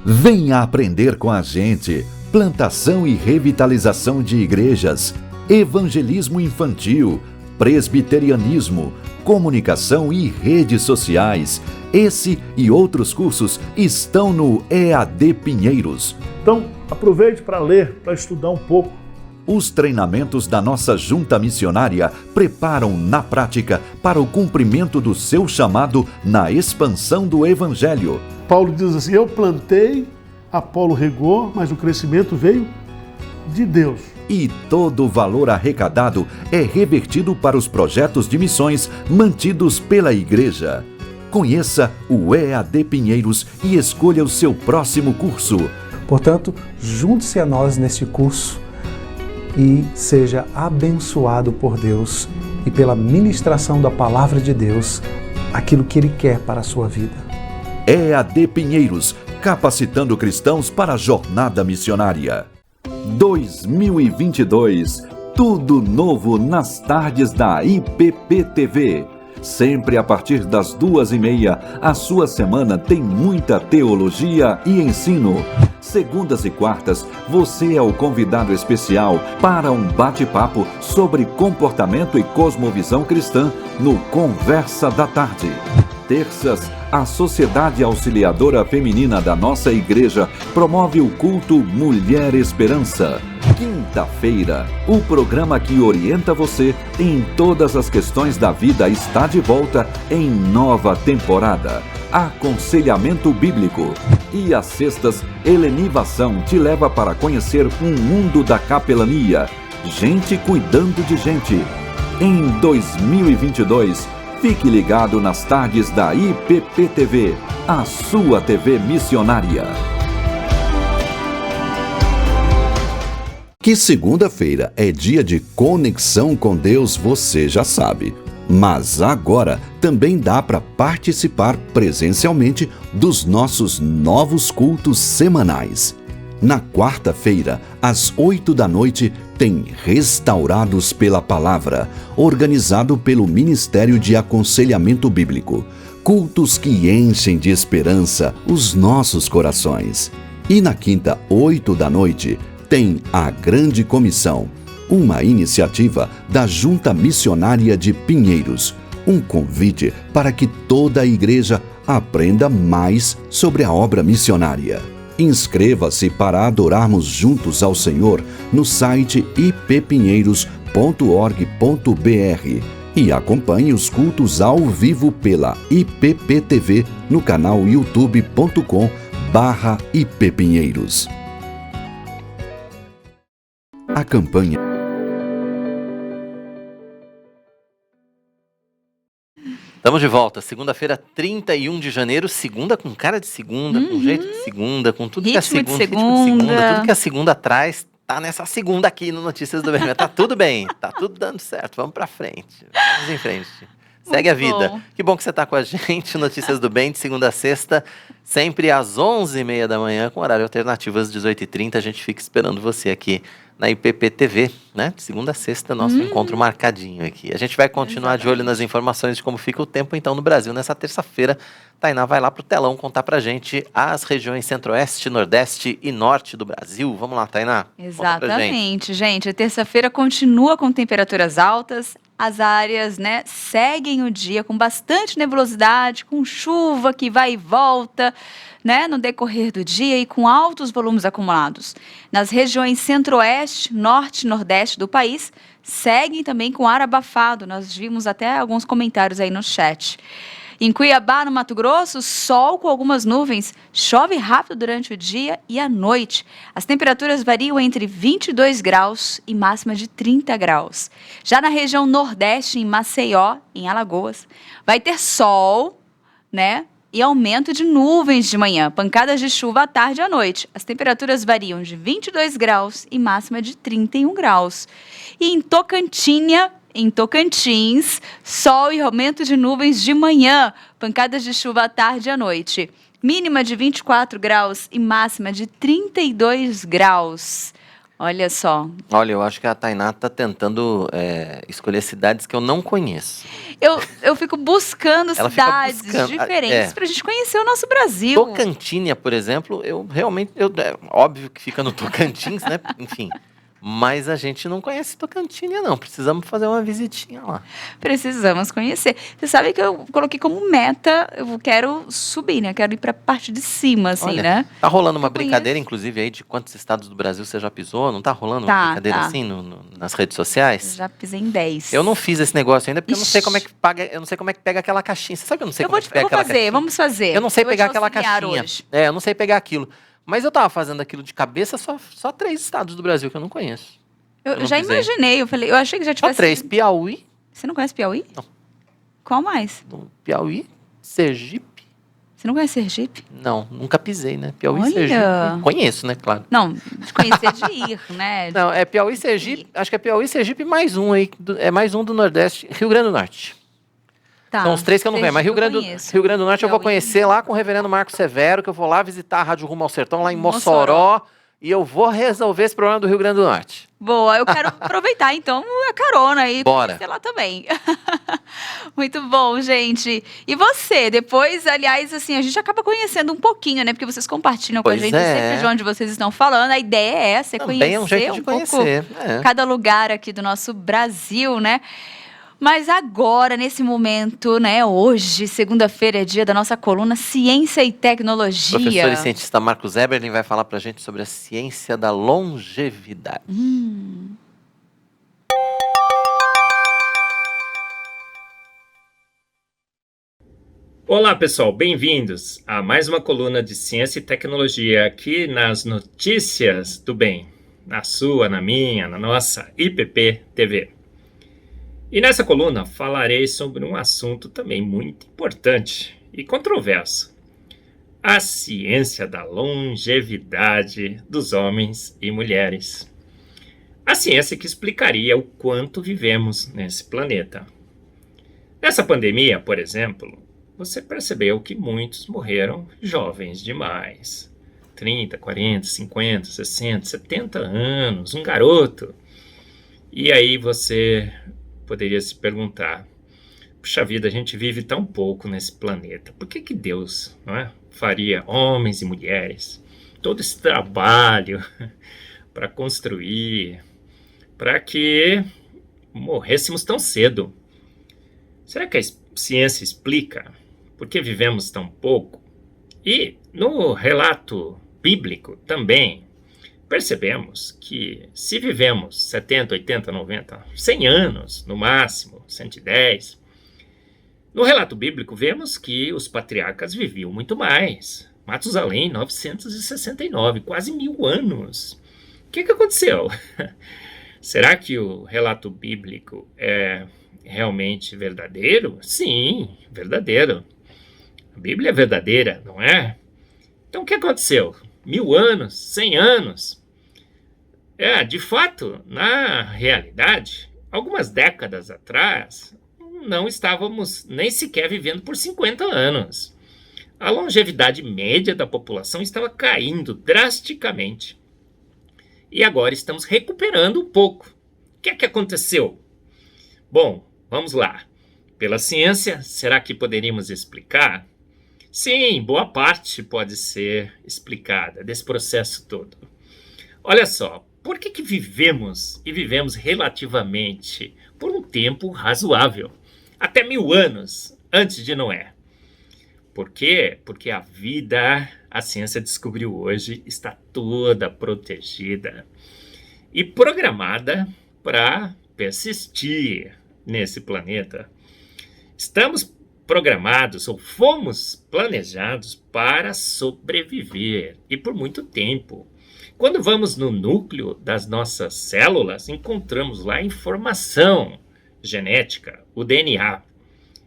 Venha aprender com a gente. Plantação e revitalização de igrejas, evangelismo infantil, presbiterianismo, comunicação e redes sociais. Esse e outros cursos estão no EAD Pinheiros. Então, aproveite para ler, para estudar um pouco. Os treinamentos da nossa junta missionária preparam na prática para o cumprimento do seu chamado na expansão do Evangelho. Paulo diz assim, eu plantei, Apolo regou, mas o crescimento veio de Deus. E todo o valor arrecadado é revertido para os projetos de missões mantidos pela igreja. Conheça o EAD Pinheiros e escolha o seu próximo curso. Portanto, junte-se a nós neste curso e seja abençoado por Deus e pela ministração da Palavra de Deus, aquilo que Ele quer para a sua vida. EAD Pinheiros, capacitando cristãos para a jornada missionária. 2022, tudo novo nas tardes da IPP-TV. Sempre a partir das 2h30, a sua semana tem muita teologia e ensino. Segundas e quartas, você é o convidado especial para um bate-papo sobre comportamento e cosmovisão cristã no Conversa da Tarde. Terças, a Sociedade Auxiliadora Feminina da nossa igreja promove o culto Mulher Esperança. Quinta-feira, o programa que orienta você em todas as questões da vida está de volta em nova temporada. Aconselhamento Bíblico. E às sextas, Helenivação te leva para conhecer um mundo da capelania. Gente cuidando de gente. Em 2022, fique ligado nas tardes da IPP-TV, a sua TV missionária. Que segunda-feira é dia de conexão com Deus, você já sabe. Mas agora também dá para participar presencialmente dos nossos novos cultos semanais. Na quarta-feira, às 8 da noite, tem Restaurados pela Palavra, organizado pelo Ministério de Aconselhamento Bíblico. Cultos que enchem de esperança os nossos corações. E na quinta, 8 da noite, tem a Grande Comissão, uma iniciativa da Junta Missionária de Pinheiros. Um convite para que toda a igreja aprenda mais sobre a obra missionária. Inscreva-se para adorarmos juntos ao Senhor no site ippinheiros.org.br e acompanhe os cultos ao vivo pela IPP-TV no canal youtube.com/ippinheiros. A campanha. Estamos de volta, segunda-feira, 31 de janeiro, segunda com cara de segunda, com jeito de segunda, com tudo que é Ritmo de segunda, tudo que a segunda traz, tá nessa segunda aqui no Notícias do Bem. Tá tudo bem, tá tudo dando certo, vamos pra frente, vamos em frente. Segue a vida. Bom. Que bom que você está com a gente, Notícias do Bem, de segunda a sexta, sempre às 11h30 da manhã, com horário alternativo às 18h30. A gente fica esperando você aqui na IPP-TV, né? De segunda a sexta, nosso encontro marcadinho aqui. A gente vai continuar de olho nas informações de como fica o tempo, então, no Brasil. Nessa terça-feira, Tainá vai lá pro telão contar pra gente as regiões centro-oeste, nordeste e norte do Brasil. Vamos lá, Tainá. Exatamente, gente. A terça-feira continua com temperaturas altas. As áreas, né, seguem o dia com bastante nebulosidade, com chuva que vai e volta, né, no decorrer do dia e com altos volumes acumulados. Nas regiões centro-oeste, norte e nordeste do país, seguem também com ar abafado. Nós vimos até alguns comentários aí no chat. Em Cuiabá, no Mato Grosso, sol com algumas nuvens, chove rápido durante o dia e a noite. As temperaturas variam entre 22 graus e máxima de 30 graus. Já na região nordeste, em Maceió, em Alagoas, vai ter sol, né? E aumento de nuvens de manhã, pancadas de chuva à tarde e à noite. As temperaturas variam de 22 graus e máxima de 31 graus. E em Tocantins, sol e aumento de nuvens de manhã, pancadas de chuva à tarde e à noite. Mínima de 24 graus e máxima de 32 graus. Olha só. Olha, eu acho que a Tainá tá tentando escolher cidades que eu não conheço. Eu fico buscando Ela fica cidades buscando, diferentes pra gente conhecer o nosso Brasil. Tocantinha, por exemplo, eu realmente... óbvio que fica no Tocantins, né? Enfim... Mas a gente não conhece Tocantinha, não. Precisamos fazer uma visitinha lá. Precisamos conhecer. Você sabe que eu coloquei como meta, eu quero subir, né? Eu quero ir pra parte de cima, assim, Olha, né? Tá rolando uma brincadeira, inclusive, aí de quantos estados do Brasil você já pisou? Não tá rolando uma brincadeira assim nas redes sociais? Já pisei em 10. Eu não fiz esse negócio ainda, porque eu não sei como é que paga, eu não sei como é que pega aquela caixinha. Você sabe que eu não sei como é que pega aquela caixinha? Vamos fazer. Eu não sei pegar aquela auxiliar caixinha. hoje. Eu não sei pegar aquilo. Mas eu tava fazendo aquilo de cabeça, só 3 estados do Brasil que eu não conheço. Eu já pisei. imaginei, eu achei que já tivesse... Só 3, Piauí. Você não conhece Piauí? Não. Qual mais? Piauí, Sergipe. Você não conhece Sergipe? Não, nunca pisei, né? Piauí, Olha. Sergipe. Conheço, né? Claro. Não, de conhecer de ir, né? Não, é Piauí, Sergipe. Acho que é Piauí, Sergipe mais um aí. É mais um do Nordeste. Rio Grande do Norte. Tá. São os 3 que eu não conheço. Mas Rio Grande do Norte eu vou Piauí. conhecer lá com o reverendo Marco Severo, que eu vou lá visitar a Rádio Rumo ao Sertão, lá em Mossoró. E eu vou resolver esse problema do Rio Grande do Norte. Boa, eu quero aproveitar, então, a carona aí. Bora. Sei lá também. Muito bom, gente. E você, depois, aliás, assim, a gente acaba conhecendo um pouquinho, né? Porque vocês compartilham com a gente sempre de onde vocês estão falando. A ideia é essa, Também conhecer é um jeito de pouco conhecer. cada lugar aqui do nosso Brasil, né? Mas agora, nesse momento, né, hoje, segunda-feira, é dia da nossa coluna Ciência e Tecnologia. Professor e cientista Marcos Eberlin vai falar pra gente sobre a ciência da longevidade. Olá pessoal, bem-vindos a mais uma coluna de Ciência e Tecnologia aqui nas Notícias do Bem, na sua, na minha, na nossa IPP TV. E nessa coluna falarei sobre um assunto também muito importante e controverso: a ciência da longevidade dos homens e mulheres. A ciência que explicaria o quanto vivemos nesse planeta. Nessa pandemia, por exemplo, você percebeu que muitos morreram jovens demais. 30, 40, 50, 60, 70 anos, um garoto. E aí você poderia se perguntar: puxa vida, a gente vive tão pouco nesse planeta. Por que Deus, não é, faria homens e mulheres todo esse trabalho para construir, para que morrêssemos tão cedo? Será que a ciência explica por que vivemos tão pouco? E no relato bíblico também percebemos que se vivemos 70, 80, 90, 100 anos no máximo, 110, no relato bíblico vemos que os patriarcas viviam muito mais. Matusalém, 969, quase 1000 anos. O que aconteceu? Será que o relato bíblico é realmente verdadeiro? Sim, verdadeiro. A Bíblia é verdadeira, não é? Então o que aconteceu? 1000 anos, 100 anos? De fato, na realidade, algumas décadas atrás, não estávamos nem sequer vivendo por 50 anos. A longevidade média da população estava caindo drasticamente. E agora estamos recuperando um pouco. O que é que aconteceu? Bom, vamos lá. Pela ciência, será que poderíamos explicar? Sim, boa parte pode ser explicada desse processo todo. Olha só, por que vivemos e vivemos relativamente por um tempo razoável? Até 1000 anos antes de Noé. Por quê? Porque a vida, a ciência descobriu hoje, está toda protegida e programada para persistir nesse planeta. Estamos programados ou fomos planejados para sobreviver e por muito tempo. Quando vamos no núcleo das nossas células, encontramos lá informação genética, o DNA.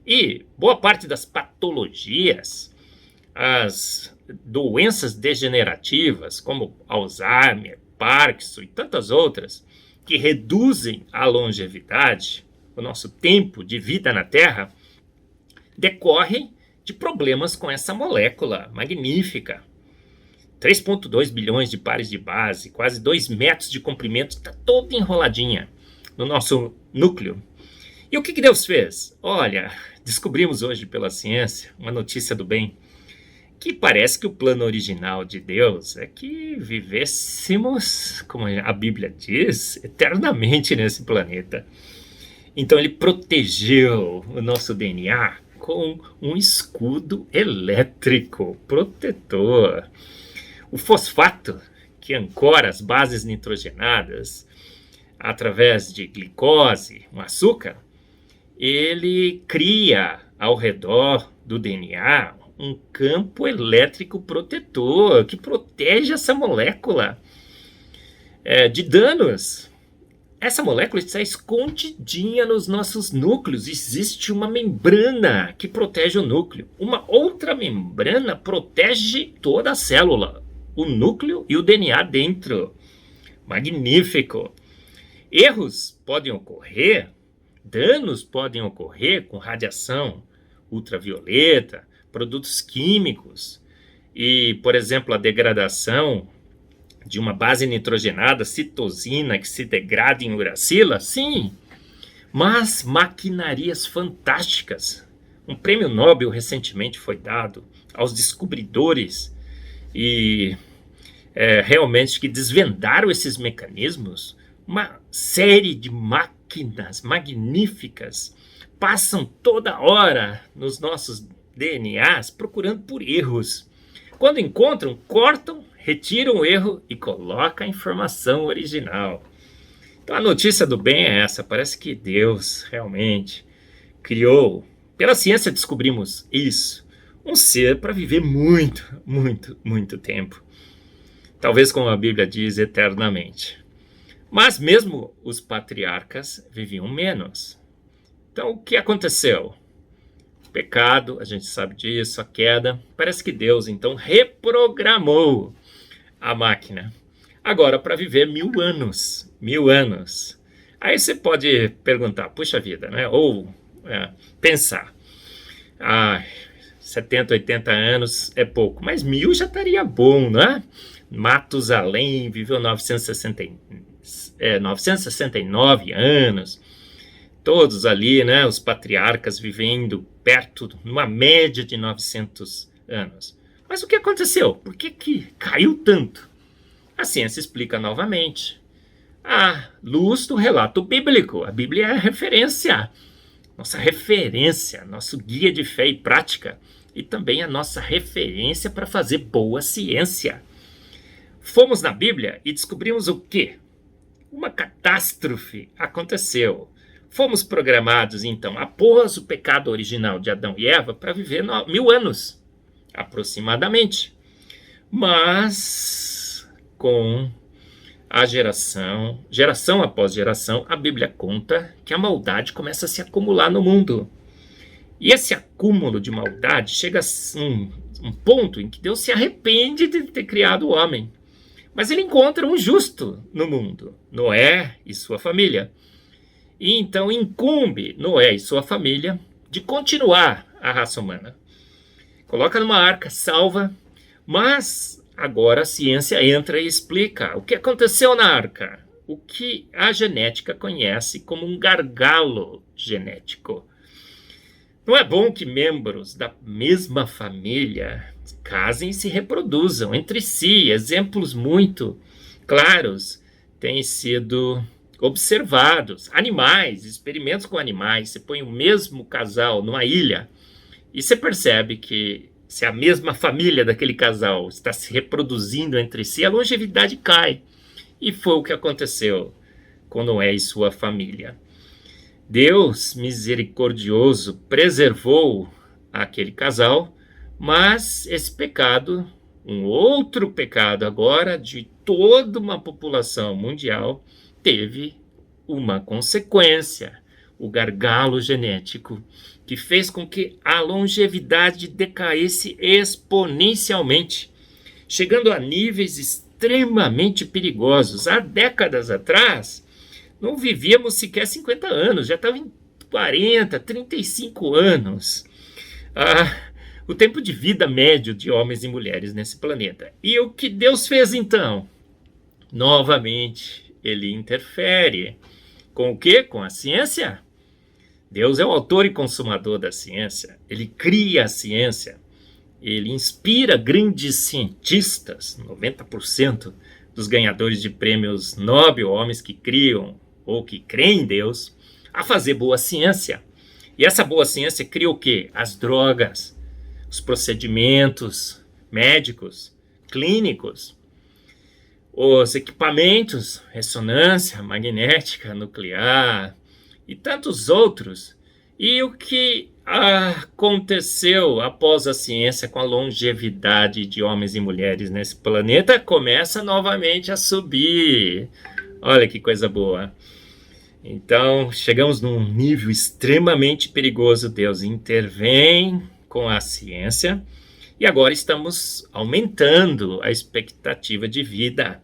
E boa parte das patologias, as doenças degenerativas, como Alzheimer, Parkinson e tantas outras, que reduzem a longevidade, o nosso tempo de vida na Terra, decorrem de problemas com essa molécula magnífica. 3,2 bilhões de pares de base, quase 2 metros de comprimento, está toda enroladinha no nosso núcleo. E o que Deus fez? Olha, descobrimos hoje pela ciência, uma notícia do bem, que parece que o plano original de Deus é que vivêssemos, como a Bíblia diz, eternamente nesse planeta. Então ele protegeu o nosso DNA com um escudo elétrico protetor. O fosfato, que ancora as bases nitrogenadas através de glicose, um açúcar, ele cria ao redor do DNA um campo elétrico protetor que protege essa molécula de danos. Essa molécula está escondidinha nos nossos núcleos. Existe uma membrana que protege o núcleo. Uma outra membrana protege toda a célula, o núcleo e o DNA dentro. Magnífico! Erros podem ocorrer, danos podem ocorrer com radiação ultravioleta, produtos químicos e, por exemplo, a degradação de uma base nitrogenada, citosina, que se degrada em uracila, sim, mas maquinarias fantásticas. Um prêmio Nobel recentemente foi dado aos descobridores e realmente que desvendaram esses mecanismos, uma série de máquinas magníficas passam toda hora nos nossos DNAs procurando por erros. Quando encontram, cortam, retiram o erro e colocam a informação original. Então a notícia do bem é essa. Parece que Deus realmente criou, pela ciência descobrimos isso, um ser para viver muito, muito, muito tempo. Talvez, como a Bíblia diz, eternamente. Mas mesmo os patriarcas viviam menos. Então o que aconteceu? O pecado, a gente sabe disso, a queda. Parece que Deus então reprogramou a máquina. Agora para viver 1000 anos. 1000 anos. Aí você pode perguntar, puxa vida, né? Ou pensar, 70, 80 anos é pouco, mas 1000 já estaria bom, né? Matusalém viveu 969 anos, todos ali, né? Os patriarcas vivendo perto, numa média de 900 anos. Mas o que aconteceu? Por que caiu tanto? A ciência explica novamente. À luz do relato bíblico. A Bíblia é a referência, nossa referência, nosso guia de fé e prática, e também a nossa referência para fazer boa ciência. Fomos na Bíblia e descobrimos o quê? Uma catástrofe aconteceu. Fomos programados, então, após o pecado original de Adão e Eva, para viver 1000 anos, aproximadamente. Mas, com a geração após geração, a Bíblia conta que a maldade começa a se acumular no mundo. E esse acúmulo de maldade chega a um ponto em que Deus se arrepende de ter criado o homem. Mas ele encontra um justo no mundo, Noé e sua família. E então incumbe Noé e sua família de continuar a raça humana. Coloca numa arca, salva, mas agora a ciência entra e explica o que aconteceu na arca, o que a genética conhece como um gargalo genético. Não é bom que membros da mesma família casem e se reproduzam entre si. Exemplos muito claros têm sido observados. Animais, experimentos com animais. Você põe o mesmo casal numa ilha e você percebe que se a mesma família daquele casal está se reproduzindo entre si, a longevidade cai. E foi o que aconteceu com Noé e sua família. Deus, misericordioso, preservou aquele casal, mas esse pecado, um outro pecado agora de toda uma população mundial, teve uma consequência, o gargalo genético, que fez com que a longevidade decaísse exponencialmente, chegando a níveis extremamente perigosos. Há décadas atrás, não vivíamos sequer 50 anos, já estava em 40, 35 anos. O tempo de vida médio de homens e mulheres nesse planeta. E o que Deus fez então? Novamente, ele interfere. Com o quê? Com a ciência? Deus é o autor e consumador da ciência. Ele cria a ciência. Ele inspira grandes cientistas, 90% dos ganhadores de prêmios Nobel, homens que criam ou que creem em Deus, a fazer boa ciência. E essa boa ciência cria o quê? As drogas, os procedimentos médicos, clínicos, os equipamentos, ressonância magnética, nuclear e tantos outros. E o que aconteceu após a ciência com a longevidade de homens e mulheres nesse planeta começa novamente a subir. Olha que coisa boa. Então, chegamos num nível extremamente perigoso. Deus intervém com a ciência e agora estamos aumentando a expectativa de vida,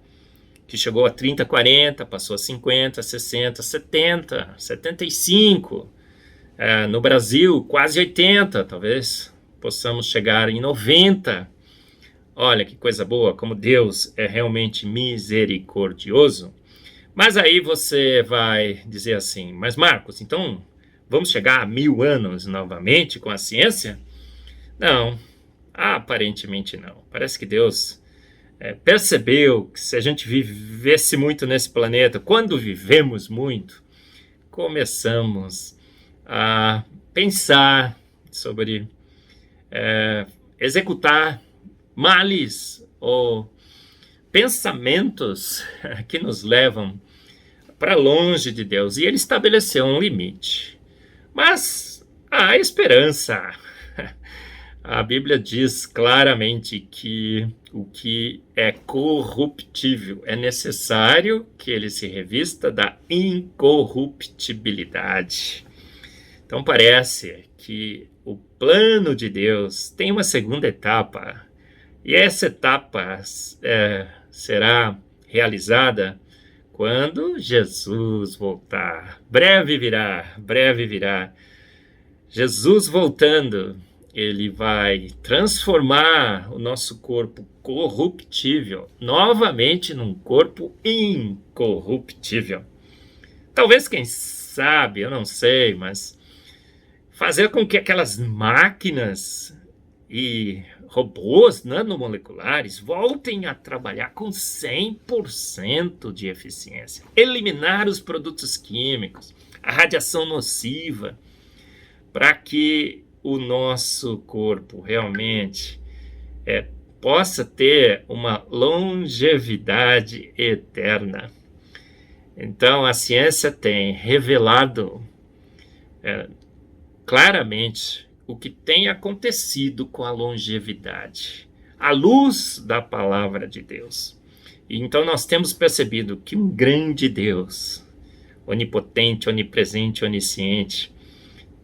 que chegou a 30, 40, passou a 50, 60, 70, 75. No Brasil, quase 80, talvez possamos chegar em 90. Olha que coisa boa, como Deus é realmente misericordioso. Mas aí você vai dizer assim, mas Marcos, então vamos chegar a 1000 anos novamente com a ciência? Não, aparentemente não. Parece que Deus percebeu que se a gente vivesse muito nesse planeta, quando vivemos muito, começamos a pensar sobre executar males ou pensamentos que nos levam para longe de Deus. E ele estabeleceu um limite. Mas há esperança. A Bíblia diz claramente que o que é corruptível é necessário que ele se revista da incorruptibilidade. Então parece que o plano de Deus tem uma segunda etapa, e essa etapa será realizada quando Jesus voltar. Breve virá, breve virá. Jesus voltando, ele vai transformar o nosso corpo corruptível novamente num corpo incorruptível. Talvez, quem sabe, eu não sei, mas fazer com que aquelas máquinas e robôs nanomoleculares voltem a trabalhar com 100% de eficiência. Eliminar os produtos químicos, a radiação nociva, para que o nosso corpo realmente possa ter uma longevidade eterna. Então, a ciência tem revelado claramente o que tem acontecido com a longevidade, à luz da palavra de Deus. E então, nós temos percebido que um grande Deus, onipotente, onipresente, onisciente,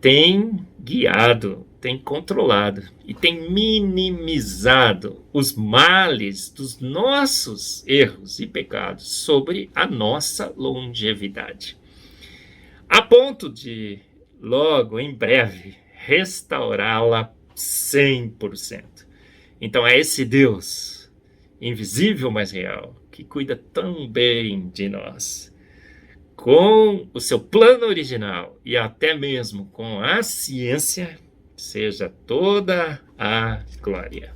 tem guiado, tem controlado e tem minimizado os males dos nossos erros e pecados sobre a nossa longevidade, a ponto de, logo, em breve, restaurá-la 100%. Então é esse Deus, invisível mas real, que cuida tão bem de nós, com o seu plano original e até mesmo com a ciência, seja toda a glória.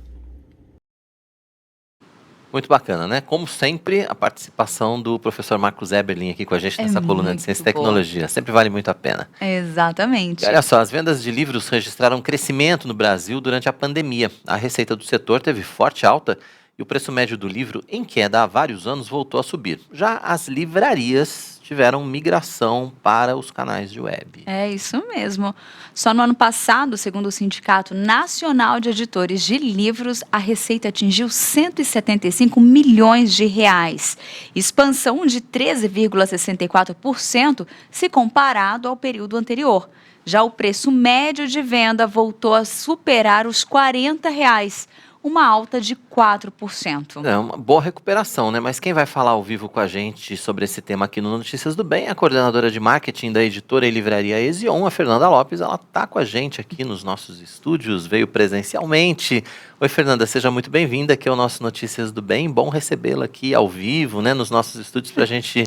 Muito bacana, né? Como sempre, a participação do professor Marcos Eberlin aqui com a gente nessa coluna de Ciência e Tecnologia. Sempre vale muito a pena. Exatamente. E olha só, as vendas de livros registraram um crescimento no Brasil durante a pandemia. A receita do setor teve forte alta e o preço médio do livro, em queda há vários anos, voltou a subir. Já as livrarias tiveram migração para os canais de web. É isso mesmo. Só no ano passado, segundo o Sindicato Nacional de Editores de Livros, a receita atingiu 175 milhões de reais. Expansão de 13,64% se comparado ao período anterior. Já o preço médio de venda voltou a superar os R$40, uma alta de 4%. É uma boa recuperação, né? Mas quem vai falar ao vivo com a gente sobre esse tema aqui no Notícias do Bem é a coordenadora de marketing da editora e livraria Ezion, a Fernanda Lopes. Ela está com a gente aqui nos nossos estúdios, veio presencialmente. Oi, Fernanda, seja muito bem-vinda aqui ao nosso Notícias do Bem. Bom recebê-la aqui ao vivo, né, nos nossos estúdios, para a gente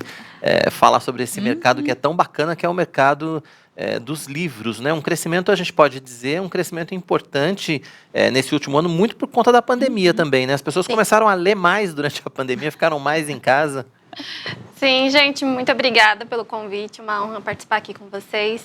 falar sobre esse mercado que é tão bacana, que é o mercado dos livros, né? Um crescimento, a gente pode dizer, um crescimento importante nesse último ano, muito por conta da pandemia também, né? As pessoas começaram a ler mais durante a pandemia, ficaram mais em casa. Sim, gente, muito obrigada pelo convite, uma honra participar aqui com vocês.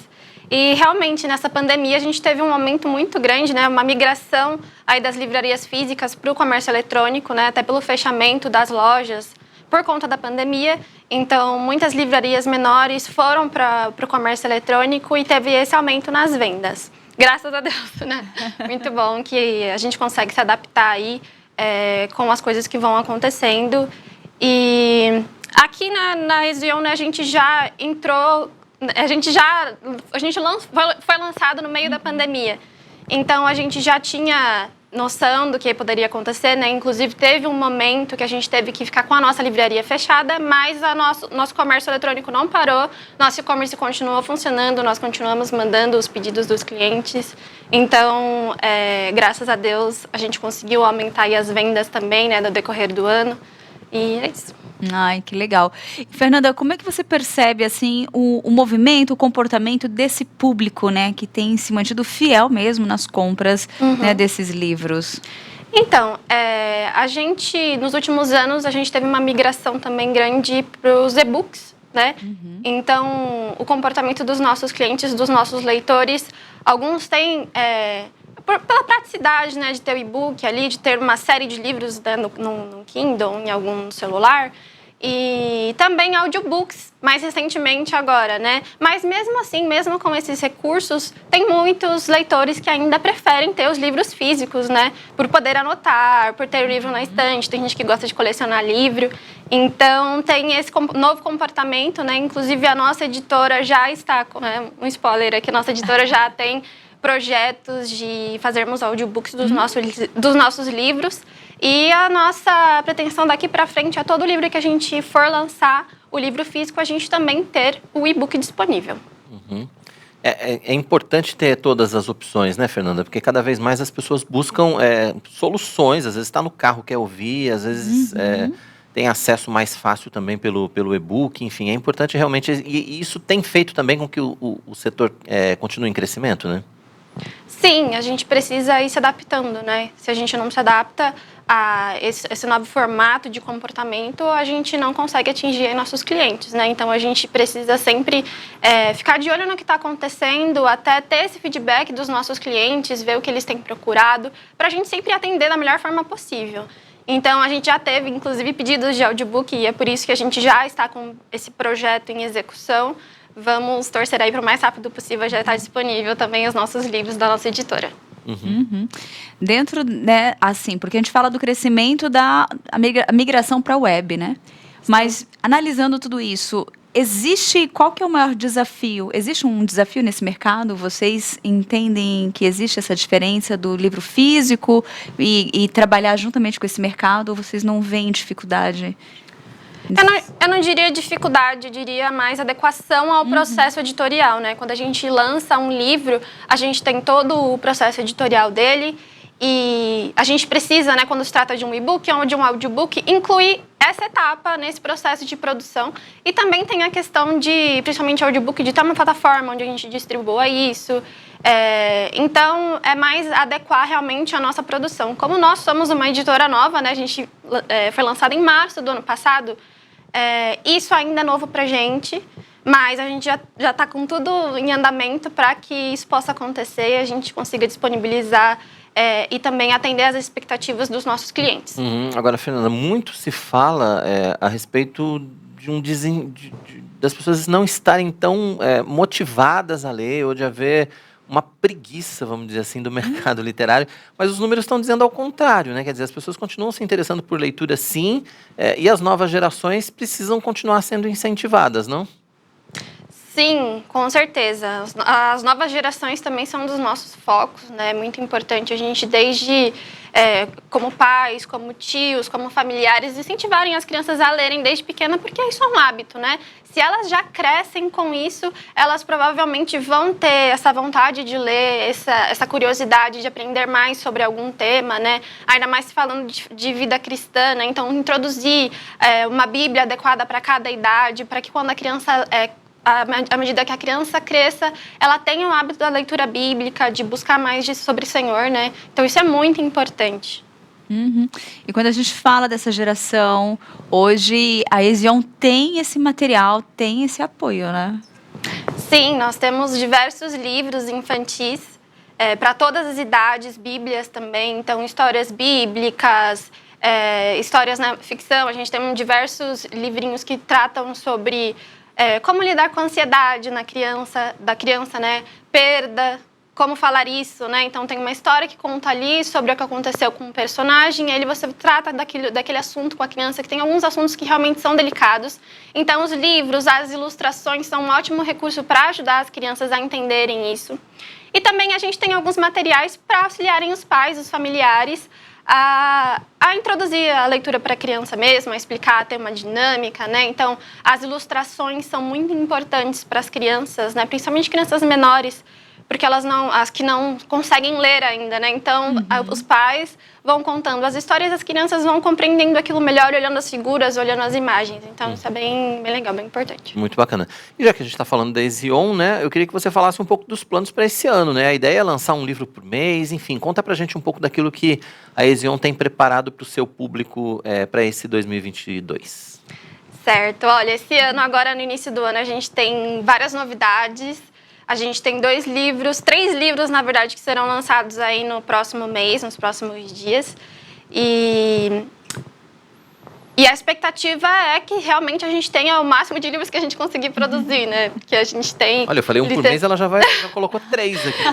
E realmente, nessa pandemia, a gente teve um aumento muito grande, né? Uma migração aí das livrarias físicas para o comércio eletrônico, né? Até pelo fechamento das lojas por conta da pandemia. Então, muitas livrarias menores foram para o comércio eletrônico e teve esse aumento nas vendas. Graças a Deus, né? Muito bom que a gente consegue se adaptar aí com as coisas que vão acontecendo. E aqui na Ezion, né, a gente já entrou, foi lançado no meio da pandemia. Então, a gente já tinha noção do que poderia acontecer, né? Inclusive, teve um momento que a gente teve que ficar com a nossa livraria fechada, mas nosso comércio eletrônico não parou, nosso e-commerce continuou funcionando, nós continuamos mandando os pedidos dos clientes. Então, graças a Deus, a gente conseguiu aumentar aí as vendas também, né, no decorrer do ano. E é isso. Ai, que legal. E, Fernanda, como é que você percebe assim o movimento, o comportamento desse público, né, que tem se mantido fiel mesmo nas compras, né, desses livros? Então, a gente, nos últimos anos, a gente teve uma migração também grande para os e-books né? Então, o comportamento dos nossos clientes, dos nossos leitores, alguns têm, pela praticidade, né, de ter o e-book ali, de ter uma série de livros, né, no Kindle, em algum celular, e também audiobooks, mais recentemente agora, né? Mas mesmo assim, mesmo com esses recursos, tem muitos leitores que ainda preferem ter os livros físicos, né? Por poder anotar, por ter o livro na estante, tem gente que gosta de colecionar livro. Então, tem esse novo comportamento, né? Inclusive, a nossa editora já está, né? Um spoiler aqui, a nossa editora já tem projetos de fazermos audiobooks dos nossos livros. E a nossa pretensão daqui para frente é todo livro que a gente for lançar, o livro físico, a gente também ter o e-book disponível. É importante ter todas as opções, né, Fernanda? Porque cada vez mais as pessoas buscam soluções, às vezes está no carro, quer ouvir, às vezes tem acesso mais fácil também pelo e-book, enfim, é importante realmente, e isso tem feito também com que o setor continue em crescimento, né? Sim, a gente precisa ir se adaptando, né? Se a gente não se adapta a esse novo formato de comportamento, a gente não consegue atingir nossos clientes, né? Então, a gente precisa sempre ficar de olho no que está acontecendo, até ter esse feedback dos nossos clientes, ver o que eles têm procurado, para a gente sempre atender da melhor forma possível. Então, a gente já teve, inclusive, pedidos de audiobook, e é por isso que a gente já está com esse projeto em execução. Vamos torcer aí para o mais rápido possível já estar disponível também os nossos livros da nossa editora. Dentro, né, assim, porque a gente fala do crescimento da migração para a web, né? Mas, analisando tudo isso, qual que é o maior desafio? Existe um desafio nesse mercado? Vocês entendem que existe essa diferença do livro físico e trabalhar juntamente com esse mercado, ou vocês não veem dificuldade? Eu não diria dificuldade, eu diria mais adequação ao processo editorial, né? Quando a gente lança um livro, a gente tem todo o processo editorial dele e a gente precisa, né, quando se trata de um e-book ou de um audiobook, incluir essa etapa nesse processo de produção. E também tem a questão de, principalmente audiobook, de ter uma plataforma onde a gente distribua isso. Então, é mais adequar realmente a nossa produção. Como nós somos uma editora nova, né, a gente foi lançada em março do ano passado, isso ainda é novo pra gente, mas a gente já está com tudo em andamento para que isso possa acontecer e a gente consiga disponibilizar e também atender às expectativas dos nossos clientes. Agora, Fernanda, muito se fala a respeito das pessoas não estarem tão motivadas a ler, ou de haver uma preguiça, vamos dizer assim, do mercado literário, mas os números estão dizendo ao contrário, né? Quer dizer, as pessoas continuam se interessando por leitura, sim, e as novas gerações precisam continuar sendo incentivadas, não? Sim, com certeza. As novas gerações também são um dos nossos focos, né? É muito importante a gente, desde como pais, como tios, como familiares, incentivarem as crianças a lerem desde pequena, porque isso é um hábito, né? Se elas já crescem com isso, elas provavelmente vão ter essa vontade de ler, essa curiosidade de aprender mais sobre algum tema, né? Ainda mais falando de vida cristã, né? Então, introduzir uma Bíblia adequada para cada idade, para que quando a criança à medida que a criança cresça, ela tenha o hábito da leitura bíblica, de buscar mais sobre o Senhor, né? Então, isso é muito importante. E quando a gente fala dessa geração, hoje a Ezion tem esse material, tem esse apoio, né? Sim, nós temos diversos livros infantis para todas as idades, bíblias também, então histórias bíblicas, histórias na ficção. A gente tem diversos livrinhos que tratam sobre como lidar com a ansiedade da criança, né? Perda, como falar isso, né? Então, tem uma história que conta ali sobre o que aconteceu com um personagem, e aí você trata daquele assunto com a criança, que tem alguns assuntos que realmente são delicados. Então, os livros, as ilustrações são um ótimo recurso para ajudar as crianças a entenderem isso. E também a gente tem alguns materiais para auxiliarem os pais, os familiares, a introduzir a leitura para a criança mesmo, a explicar, ter uma dinâmica, né? Então, as ilustrações são muito importantes para as crianças, né? Principalmente crianças menores, porque as que não conseguem ler ainda, né? Então, os pais vão contando as histórias, as crianças vão compreendendo aquilo melhor, olhando as figuras, olhando as imagens. Então, isso é bem legal, bem importante. Muito bacana. E já que a gente está falando da Ezion, né? Eu queria que você falasse um pouco dos planos para esse ano, né? A ideia é lançar um livro por mês, enfim. Conta pra gente um pouco daquilo que a Ezion tem preparado para o seu público para esse 2022. Certo. Olha, esse ano, agora no início do ano, a gente tem várias novidades. A gente tem 3 livros, na verdade, que serão lançados aí no próximo mês, nos próximos dias. E a expectativa é que realmente a gente tenha o máximo de livros que a gente conseguir produzir, né? Porque a gente tem... Olha, eu falei por mês, ela já colocou 3 aqui.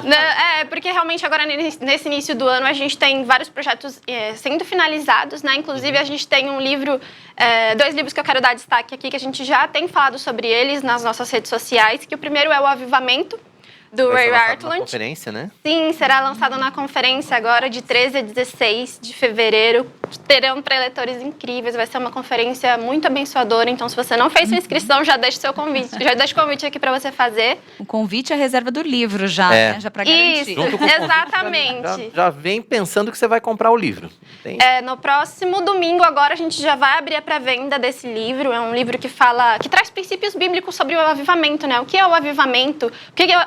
Porque realmente agora nesse início do ano a gente tem vários projetos sendo finalizados, né? Inclusive a gente tem um livro, 2 livros que eu quero dar destaque aqui, que a gente já tem falado sobre eles nas nossas redes sociais, que o primeiro é o Avivamento, do Ray Hartland. Conferência, né? Sim, será lançado na conferência agora de 13 a 16 de fevereiro. Terão preletores incríveis, vai ser uma conferência muito abençoadora. Então, se você não fez sua inscrição, já deixa seu convite. Já deixa o convite aqui para você fazer. O convite é a reserva do livro já, né? Já para garantir. Isso, exatamente. Já vem pensando que você vai comprar o livro. No próximo domingo agora a gente já vai abrir a pré-venda desse livro. É um livro que traz princípios bíblicos sobre o avivamento, né? O que é o avivamento?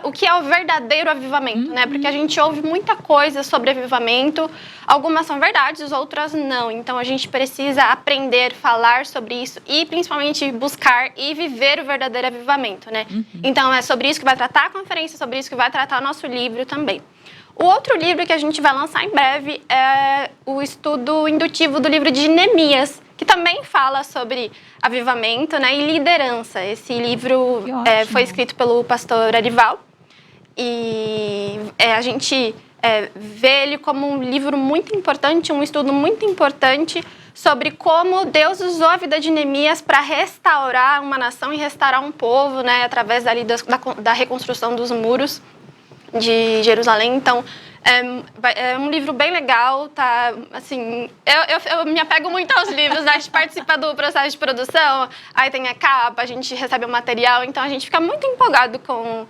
O que é o verdadeiro avivamento, né? Porque a gente ouve muita coisa sobre avivamento, algumas são verdades, outras não. Então a gente precisa aprender, falar sobre isso e principalmente buscar e viver o verdadeiro avivamento, né? Então é sobre isso que vai tratar a conferência, sobre isso que vai tratar o nosso livro também. O outro livro que a gente vai lançar em breve é o estudo indutivo do livro de Neemias, que também fala sobre avivamento, né, e liderança. Esse livro foi escrito pelo pastor Arival. E a gente vê ele como um livro muito importante, um estudo muito importante sobre como Deus usou a vida de Neemias para restaurar uma nação e restaurar um povo, né, através da reconstrução dos muros de Jerusalém. Então, é um livro bem legal, tá? Assim, eu me apego muito aos livros, a gente participa do processo de produção, aí tem a capa, a gente recebe o material, então a gente fica muito empolgado com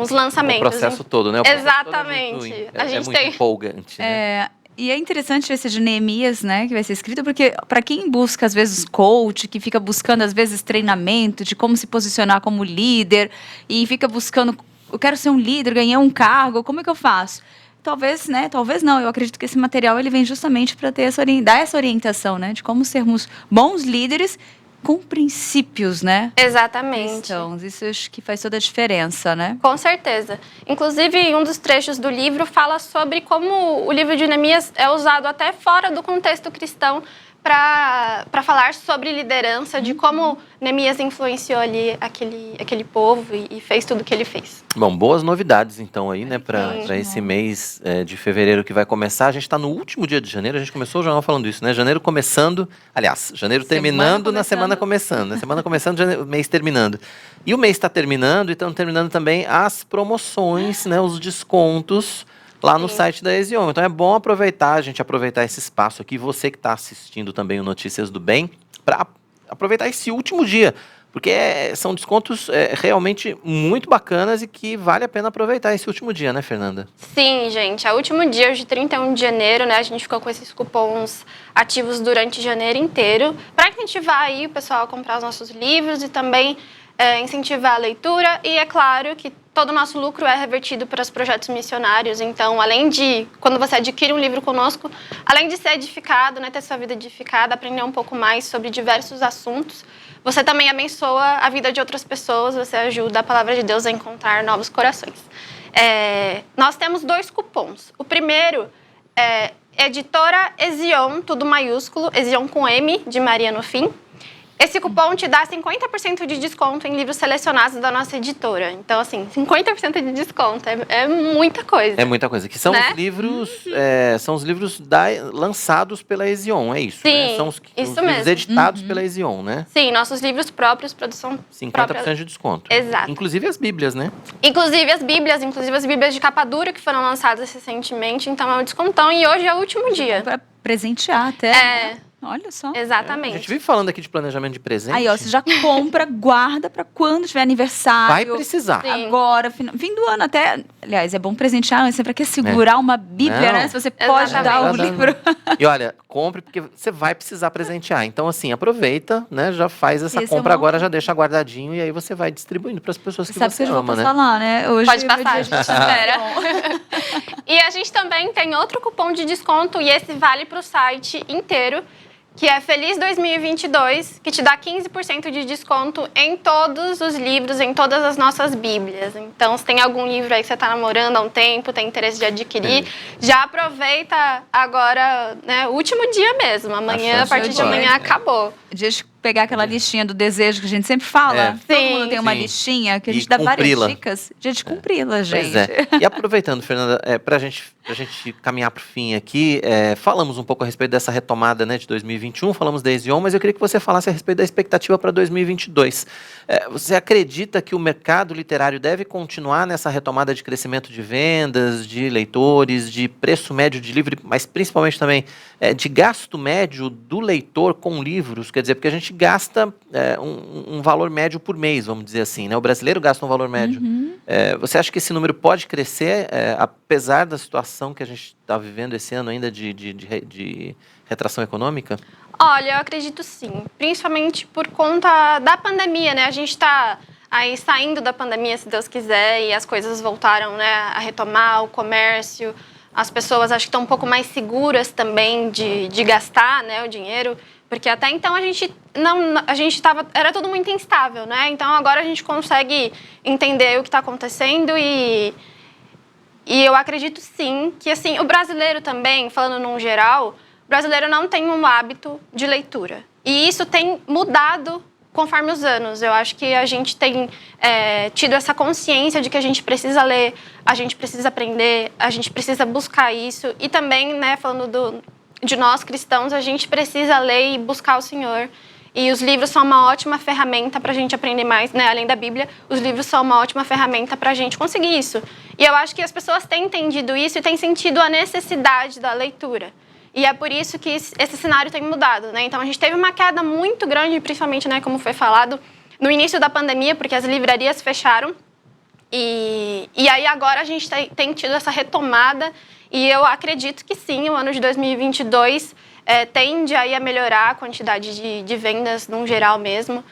os lançamentos. O processo todo, né? Exatamente. A gente muito empolgante, né? E é interessante esse de Neemias, né, que vai ser escrito, porque para quem busca, às vezes, coach, que fica buscando, às vezes, treinamento de como se posicionar como líder, e fica buscando, eu quero ser um líder, ganhar um cargo, como é que eu faço? Talvez, né, talvez não, eu acredito que esse material ele vem justamente para dar essa orientação, né, de como sermos bons líderes com princípios, né? Exatamente. Isso acho que faz toda a diferença, né? Com certeza. Inclusive, um dos trechos do livro fala sobre como o livro de Neemias é usado até fora do contexto cristão para falar sobre liderança, de como Neemias influenciou ali aquele povo e fez tudo o que ele fez. Bom, boas novidades então aí, né, para esse mês de fevereiro que vai começar. A gente está no último dia de janeiro, a gente começou o jornal falando isso, né? Janeiro começando, aliás, janeiro terminando na semana começando, né? Semana começando, o mês terminando. E o mês está terminando e estão terminando também as promoções, né, os descontos lá no site da Ezion. Então é bom aproveitar esse espaço aqui, você que está assistindo também o Notícias do Bem, para aproveitar esse último dia, porque são descontos realmente muito bacanas e que vale a pena aproveitar esse último dia, né, Fernanda? Sim, gente. É o último dia, hoje 31 de janeiro, né? A gente ficou com esses cupons ativos durante janeiro inteiro, para incentivar aí o pessoal a comprar os nossos livros e também incentivar a leitura. E é claro que todo o nosso lucro é revertido para os projetos missionários. Então, quando você adquire um livro conosco, além de ser edificado, né, ter sua vida edificada, aprender um pouco mais sobre diversos assuntos, você também abençoa a vida de outras pessoas, você ajuda a palavra de Deus a encontrar novos corações. Nós temos 2 cupons. O primeiro é Editora Ezion, tudo maiúsculo, Ezion com M, de Maria no fim. Esse cupom te dá 50% de desconto em livros selecionados da nossa editora. Então, assim, 50% de desconto é muita coisa. É muita coisa. Que são, né, os livros lançados pela Ezion, é isso? Sim, né? São os livros editados pela Ezion, né? Sim, nossos livros próprios, produção 50% própria. de desconto. Exato. Inclusive as Bíblias, né? Inclusive as Bíblias de capa dura que foram lançadas recentemente. Então, é um descontão e hoje é o último dia. Para presentear até. Né? Olha só. Exatamente. A gente vive falando aqui de planejamento de presente. Aí, ó, você já compra, guarda para quando tiver aniversário. Vai precisar. Sim. Agora, fim do ano até. Aliás, é bom presentear, mas sempre quer segurar uma Bíblia, né? Se você pode dar o livro. E olha, compre porque você vai precisar presentear. Então, assim, aproveita, né? Já faz essa compra agora, já deixa guardadinho e aí você vai distribuindo para as pessoas que você ama, né? Falar, né? Hoje pode passar, a gente espera. E a gente também tem outro cupom de desconto e esse vale para o site inteiro, que é Feliz 2022, que te dá 15% de desconto em todos os livros, em todas as nossas bíblias. Então, se tem algum livro aí que você está namorando há um tempo, tem interesse de adquirir, já aproveita agora, né, o último dia mesmo. Amanhã, a partir de amanhã, acabou. Deixa eu pegar aquela listinha do desejo que a gente sempre fala. Todo mundo tem uma listinha que a gente dá várias dicas. A gente cumpri-la, gente. E aproveitando, Fernanda, pra gente caminhar pro fim aqui, falamos um pouco a respeito dessa retomada, né, de 2021, falamos da Ezion, mas eu queria que você falasse a respeito da expectativa para 2022. Você acredita que o mercado literário deve continuar nessa retomada de crescimento de vendas, de leitores, de preço médio de livro, mas principalmente também de gasto médio do leitor com livros? Quer dizer, porque a gente gasta um valor médio por mês, vamos dizer assim, né? O brasileiro gasta um valor médio. Você acha que esse número pode crescer, apesar da situação que a gente está vivendo esse ano ainda de retração econômica? Olha, eu acredito sim, principalmente por conta da pandemia, né? A gente está aí saindo da pandemia, se Deus quiser, e as coisas voltaram, né, a retomar o comércio. As pessoas acho que estão um pouco mais seguras também de gastar, né, o dinheiro, porque até então era tudo muito instável, né? Então agora a gente consegue entender o que está acontecendo e eu acredito sim que, assim, o brasileiro também, falando num geral, o brasileiro não tem um hábito de leitura. E isso tem mudado conforme os anos. Eu acho que a gente tem tido essa consciência de que a gente precisa ler, a gente precisa aprender, a gente precisa buscar isso. E também, né, falando de nós cristãos, a gente precisa ler e buscar o Senhor. E os livros são uma ótima ferramenta para a gente aprender mais, né? Além da Bíblia, os livros são uma ótima ferramenta para a gente conseguir isso. E eu acho que as pessoas têm entendido isso e têm sentido a necessidade da leitura. E é por isso que esse cenário tem mudado, né? Então, a gente teve uma queda muito grande, principalmente, né, como foi falado, no início da pandemia, porque as livrarias fecharam. E aí, agora, a gente tem tido essa retomada. E eu acredito que sim, o ano de 2022 tende aí a melhorar a quantidade de vendas, num geral mesmo.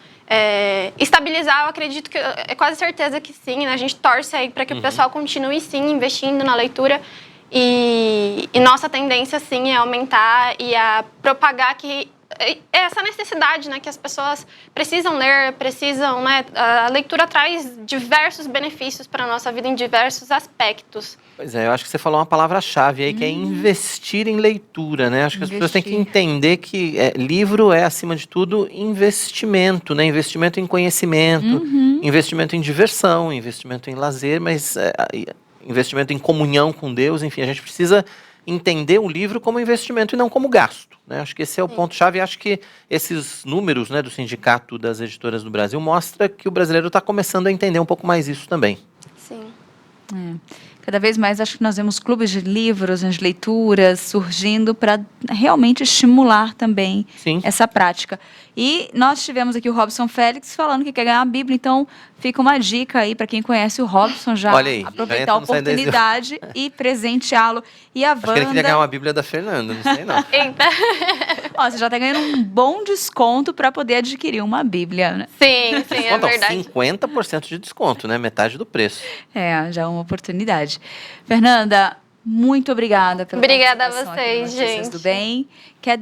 Estabilizar, eu acredito que é quase certeza que sim, né? A gente torce aí para que o pessoal continue sim investindo na leitura e nossa tendência sim é aumentar e a propagar que essa necessidade, né, que as pessoas precisam ler, precisam, né, a leitura traz diversos benefícios para a nossa vida em diversos aspectos. Pois é, eu acho que você falou uma palavra-chave aí, que é investir em leitura, né? Acho que as pessoas têm que entender que livro é, acima de tudo, investimento, né? Investimento em conhecimento, investimento em diversão, investimento em lazer, mas investimento em comunhão com Deus, enfim, a gente precisa entender o livro como investimento e não como gasto, né? Acho que esse é o ponto-chave e acho que esses números, né, do Sindicato das Editoras do Brasil mostra que o brasileiro está começando a entender um pouco mais isso também. Sim. Cada vez mais acho que nós vemos clubes de livros, de leituras surgindo para realmente estimular também essa prática. E nós tivemos aqui o Robson Félix falando que quer ganhar a Bíblia, então fica uma dica aí para quem conhece o Robson já aproveitar a oportunidade e presenteá-lo. E a Wanda... Acho que ele queria ganhar uma Bíblia da Fernanda, não sei não. Ó, você já está ganhando um bom desconto para poder adquirir uma Bíblia, né? Sim, é verdade. 50% de desconto, né? Metade do preço. Já é uma oportunidade. Fernanda, muito obrigada pela participação a vocês, gente. Do Bem. Quer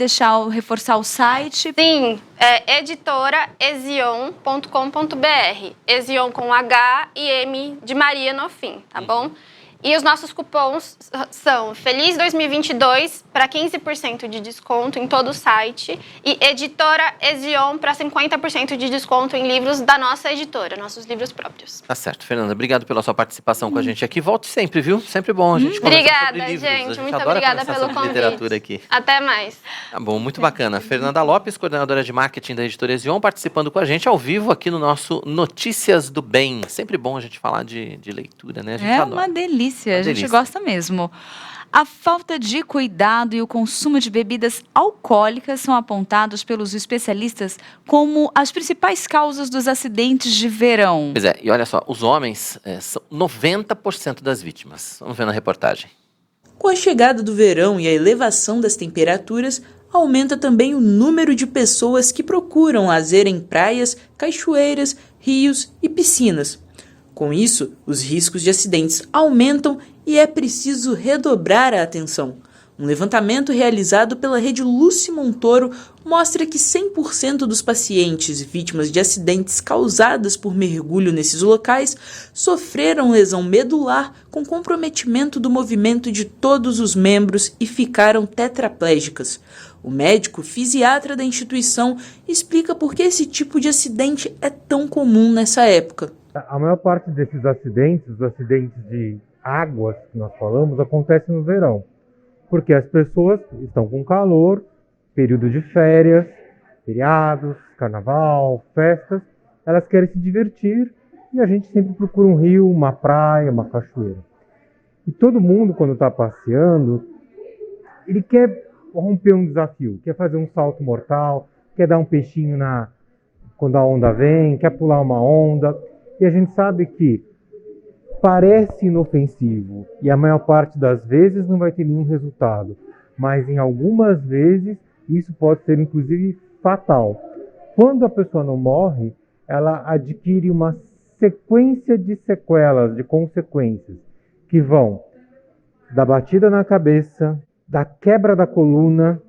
reforçar o site? Sim, é editoraezion.com.br. Ezion com H e M de Maria no fim, tá bom? E os nossos cupons são Feliz 2022 para 15% de desconto em todo o site e Editora Ezion para 50% de desconto em livros da nossa editora, nossos livros próprios. Tá certo, Fernanda. Obrigado pela sua participação com a gente aqui. Volte sempre, viu? Sempre bom a gente conversar sobre livros. Obrigada, gente. Muito adora obrigada conversar pelo sobre convite. literatura aqui. Até mais. Tá bom, muito bacana. Fernanda Lopes, coordenadora de marketing da Editora Ezion, participando com a gente ao vivo aqui no nosso Notícias do Bem. Sempre bom a gente falar de leitura, né? A gente adora. Uma delícia. A gente gosta mesmo. A falta de cuidado e o consumo de bebidas alcoólicas são apontados pelos especialistas como as principais causas dos acidentes de verão. Pois é, e olha só, os homens são 90% das vítimas. Vamos ver na reportagem. Com a chegada do verão e a elevação das temperaturas, aumenta também o número de pessoas que procuram lazer em praias, cachoeiras, rios e piscinas. Com isso, os riscos de acidentes aumentam e é preciso redobrar a atenção. Um levantamento realizado pela rede Lúcia Montoro mostra que 100% dos pacientes vítimas de acidentes causados por mergulho nesses locais sofreram lesão medular com comprometimento do movimento de todos os membros e ficaram tetraplégicas. O médico fisiatra da instituição explica por que esse tipo de acidente é tão comum nessa época. A maior parte desses acidentes, os acidentes de águas que nós falamos, acontecem no verão. Porque as pessoas estão com calor, período de férias, feriados, carnaval, festas, elas querem se divertir e a gente sempre procura um rio, uma praia, uma cachoeira. E todo mundo, quando está passeando, ele quer romper um desafio, quer fazer um salto mortal, quer dar um peixinho quando a onda vem, quer pular uma onda. E a gente sabe que parece inofensivo e a maior parte das vezes não vai ter nenhum resultado, mas em algumas vezes isso pode ser inclusive fatal. Quando a pessoa não morre, ela adquire uma sequência de sequelas, de consequências, que vão da batida na cabeça, da quebra da coluna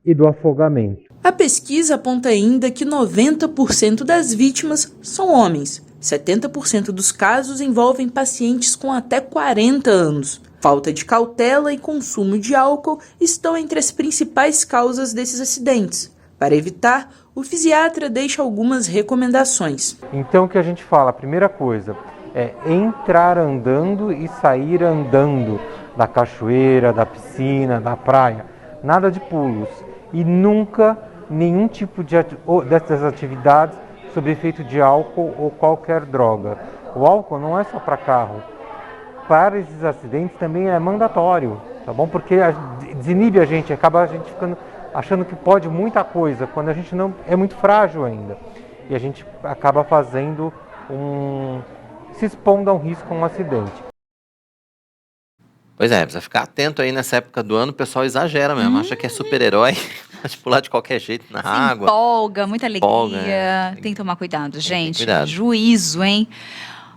e do afogamento. A pesquisa aponta ainda que 90% das vítimas são homens. 70% dos casos envolvem pacientes com até 40 anos. Falta de cautela e consumo de álcool estão entre as principais causas desses acidentes. Para evitar, o fisiatra deixa algumas recomendações. Então o que a gente fala, a primeira coisa, é entrar andando e sair andando da cachoeira, da piscina, da praia. Nada de pulos. E nunca nenhum tipo dessas atividades sob efeito de álcool ou qualquer droga. O álcool não é só para carro. Para esses acidentes também é mandatório, tá bom? Porque desinibe a gente, acaba a gente ficando achando que pode muita coisa, quando a gente não é muito frágil ainda. E a gente acaba fazendo se expondo a um risco, a um acidente. Pois é, precisa ficar atento aí nessa época do ano, o pessoal exagera mesmo, acha que é super-herói, pode pular de qualquer jeito na água. Empolga, muita alegria, Empolga, tem que tomar cuidado, gente, cuidado. Juízo, hein?